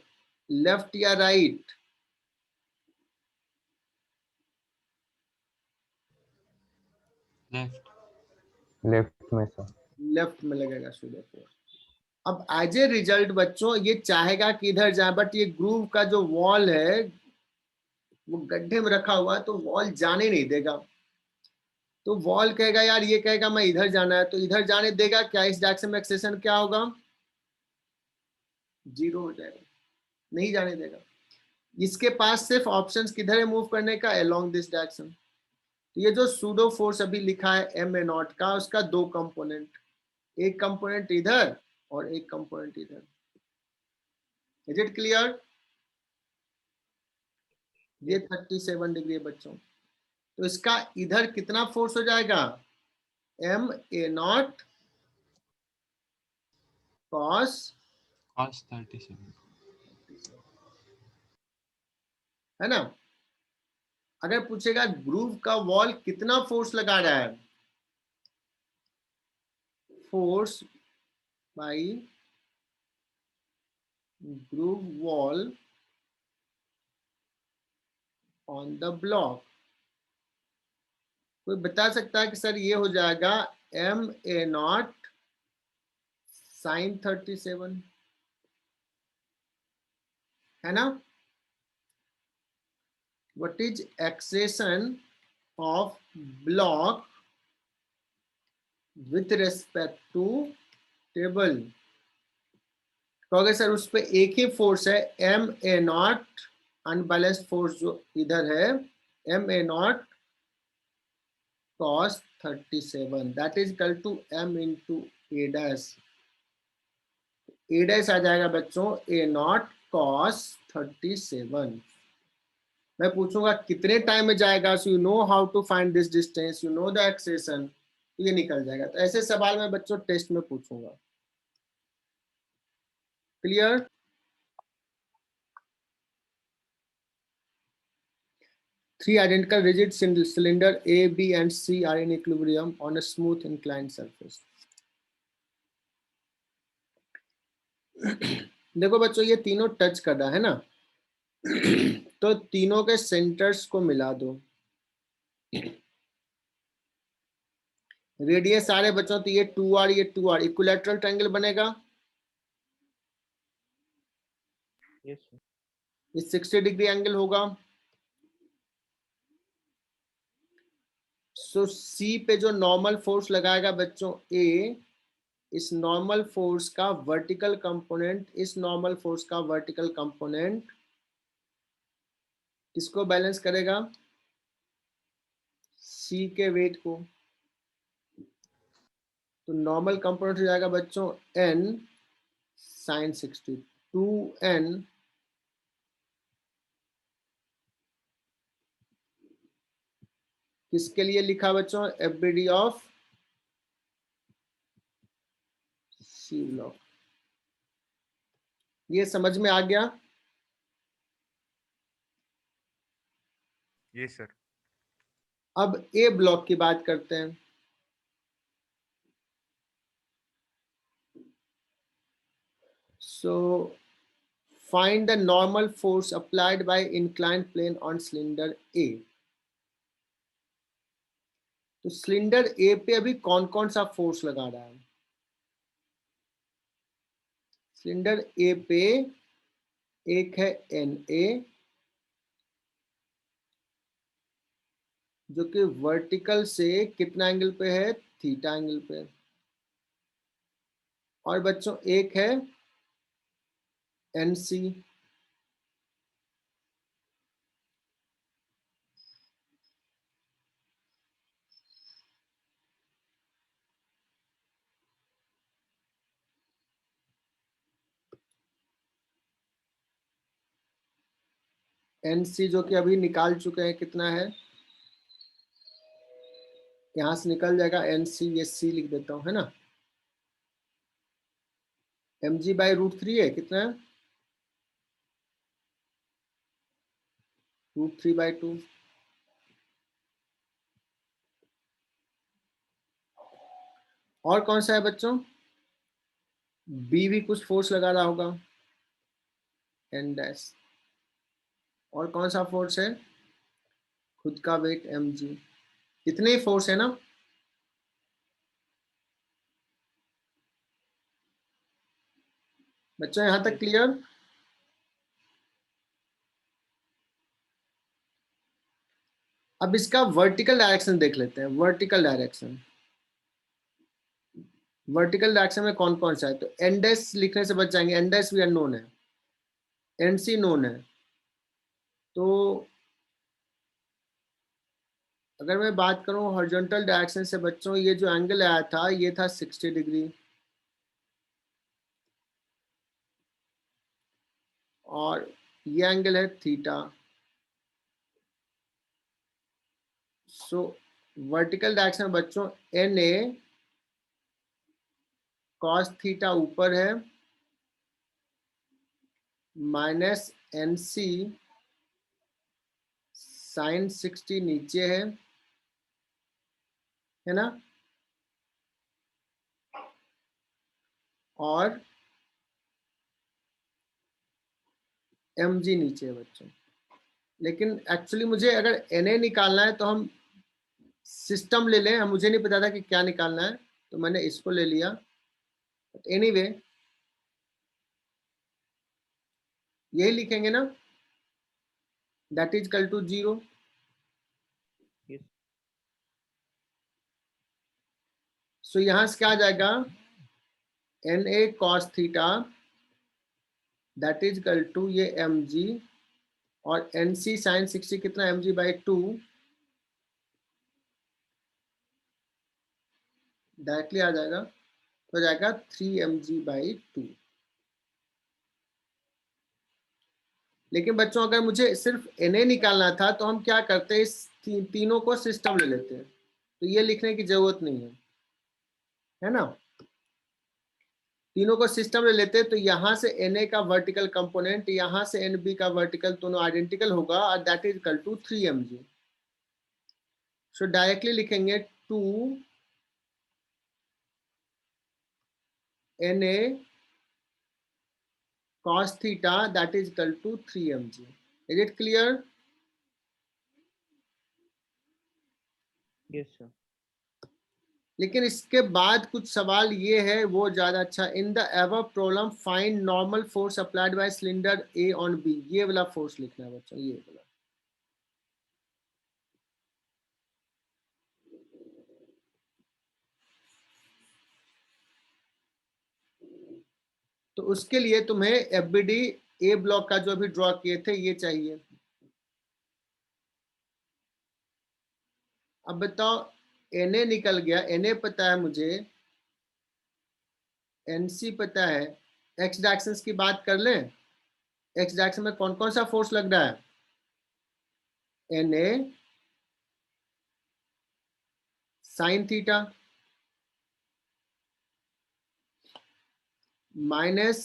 लेफ्ट या राइट? लेफ्ट। लेफ्ट में सर। लेफ्ट में लगेगा सूडो फोर्स। अब एज ए रिजल्ट बच्चों ये चाहेगा कि इधर जाए, बट ये ग्रूव का जो वॉल है वो गड्ढे में रखा हुआ है, तो वॉल जाने नहीं देगा। तो वॉल कहेगा यार, ये कहेगा मैं इधर जाना है, तो इधर जाने देगा क्या? इस डायरेक्शन में एक्सेशन क्या होगा? 0 हो जाएगा, नहीं जाने देगा। इसके पास सिर्फ ऑप्शंस किधर है मूव करने का? Along this direction. तो ये जो सूडो फोर्स अभी लिखा है ma0 का, उसका 2 कंपोनेंट, एक कंपोनेंट इधर और एक कंपोनेंट इधर। Is it clear? ये 37 डिग्री है बच्चों, तो इसका इधर कितना फोर्स हो जाएगा? ma0 cos cos 37 है ना। अगर पूछेगा ग्रूव का वॉल कितना फोर्स लगा रहा है, force by groove wall on the block, कोई बता सकता है कि सर ये हो जाएगा ma0 sin 37? है ना? What is acceleration of block with respect to table? कहोगे सर उस पे एक ही फोर्स है, M A naught, unbalanced force जो इधर है, M A naught cos 37, that is equal to m into a dash. a dash आ जाएगा बच्चों a नॉट cos 37. मैं पूछूंगा कितने टाइम में जाएगा, so you know how to find this distance, you know the acceleration, तो ये निकल जाएगा. तो ऐसे सवाल मैं बच्चों टेस्ट में पूछूंगा. Clear? Three identical rigid cylinder A, B and C are in equilibrium on a smooth inclined surface. देखो बच्चों ये तीनों टच कर रहा है ना, तो तीनों के सेंटर्स को मिला दो. रेडियस आ रहे बच्चों, तो ये 2r ये 2r, इक्विलैटरल ट्रायंगल बनेगा. Yes sir. ये 60 डिग्री एंगल होगा. सो सी पे जो नॉर्मल फोर्स लगाएगा बच्चों ए, इस नॉर्मल फोर्स का वर्टिकल कंपोनेंट, इस नॉर्मल फोर्स का वर्टिकल कंपोनेंट किसको बैलेंस करेगा? सी के वेट को. तो नॉर्मल कंपोनेंट हो जाएगा बच्चों n sin 60, 2n किसके लिए लिखा बच्चों? FBD of C block. ये समझ में आ गया? Yes sir. अब ए ब्लॉक की बात करते हैं. So find the normal force applied by inclined plane on cylinder A. तो सिलेंडर ए पे अभी कौन कौन सा फोर्स लगा रहा है? सिलेंडर ए पे एक है एन ए, जो कि वर्टिकल से कितना एंगल पे है? थीटा एंगल पे. और बच्चों एक है एन सी. एन सी जो कि अभी निकाल चुके हैं, कितना है? यहां से निकल जाएगा एन सी, ये सी लिख देता हूं, है ना? एम जी बाई √3 है, कितना है? √3/2. और कौन सा है बच्चों? बी भी कुछ फोर्स लगा रहा होगा, एन डैश. और कौन सा फोर्स है? खुद का वेट एम जी. इतने ही फोर्स है ना? बच्चों यहां तक क्लियर? अब इसका वर्टिकल डायरेक्शन देख लेते हैं. वर्टिकल डायरेक्शन, वर्टिकल डायरेक्शन में कौन कौन सा है? तो एन डैश लिखने से बच जाएंगे. एन डैश भी अननोन है, एन सी नोन है. तो अगर मैं बात करूं हॉरिजॉन्टल डायरेक्शन से बच्चों, ये जो एंगल आया था ये था 60 डिग्री, और ये एंगल है थीटा. सो वर्टिकल डायरेक्शन में बच्चों एन ए कॉस थीटा ऊपर है, माइनस एन सी साइन 60 नीचे है ना? और एम जी नीचे है बच्चों. लेकिन एक्चुअली मुझे अगर एन ए निकालना है तो हम सिस्टम ले लें. मुझे नहीं पता था कि क्या निकालना है, तो मैंने इसको ले लिया. एनीवे यही लिखेंगे ना, that is equal to 0। Yes. So यहां से क्या आ जाएगा, NA cos theta that is equal to ये mg और NC sin 60 कितना mg/2 डायरेक्टली आ जाएगा, तो जाएगा 3mg/2। लेकिन बच्चों अगर मुझे सिर्फ Na निकालना था तो हम क्या करते हैं, इस तीनों को सिस्टम ले लेते हैं, तो ये लिखने की जरूरत नहीं है ना। तीनों को सिस्टम ले लेते हैं तो यहाँ से Na का वर्टिकल कंपोनेंट, यहाँ से Nb का वर्टिकल, दोनों आइडेंटिकल होगा और that is equal to 3mg। So directly लिखेंगे 2 Na cos theta that is equal to 3mg. Is it clear? Yes, sir. लेकिन इसके बाद कुछ सवाल ये है वो ज्यादा अच्छा, in the ever problem find normal force applied by cylinder A on B, ये वाला फोर्स लिखना है बच्चों, ये वाला। तो उसके लिए तुम्हें एफबीडी ए ब्लॉक का जो अभी ड्रॉ किए थे ये चाहिए। अब बताओ, Na निकल गया, Na पता है मुझे, NC पता है, एक्स डायरेक्शन की बात कर लें। एक्स डायरेक्शन में कौन कौन सा फोर्स लग रहा है, Na sine theta minus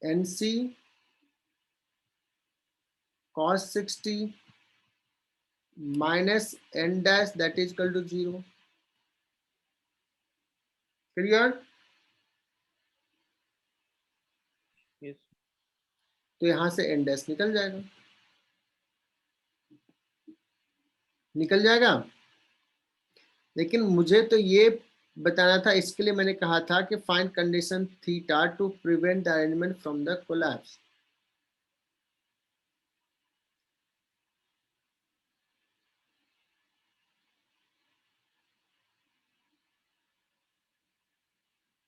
NC cos 60 माइनस N dash that is equal to 0। Clear? Yes. तो यहां से N डैश निकल जाएगा, निकल जाएगा। लेकिन मुझे तो ये बताना था, इसके लिए मैंने कहा था कि find condition theta two prevent the arrangement from the collapse.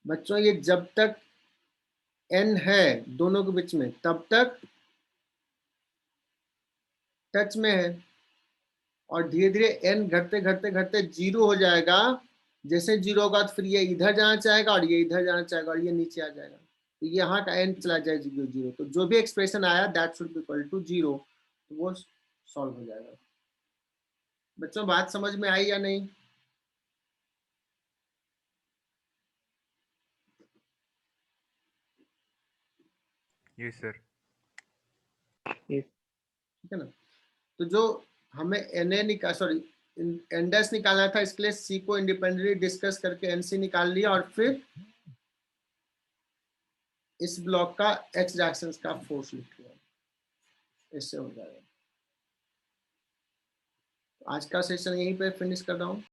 बच्चों ये जब तक n है दोनों के बीच में तब तक टच में है, और धीरे धीरे n घटते घटते घटते 0 हो जाएगा। जैसे 0 होगा तो फिर ये इधर जाना चाहेगा और ये इधर जाना चाहेगा और ये नीचे आ जाएगा, तो यहाँ का n चला जाए 0, तो जो भी एक्सप्रेशन आया that should be equal to 0, तो वो सॉल्व हो जाएगा। बच्चों बात समझ में आई या नहीं? Yes, sir. Yes. ठीक है ना। तो जो हमें एन डैश निकालना था, इसके लिए सी को इंडिपेंडेंटली डिस्कस करके एनसी निकाल लिया और फिर इस ब्लॉक का एक्स डायरेक्शन का फोर्स लिख लिया, इससे हो जाएगा। आज का सेशन यहीं पे फिनिश कर रहा हूँ।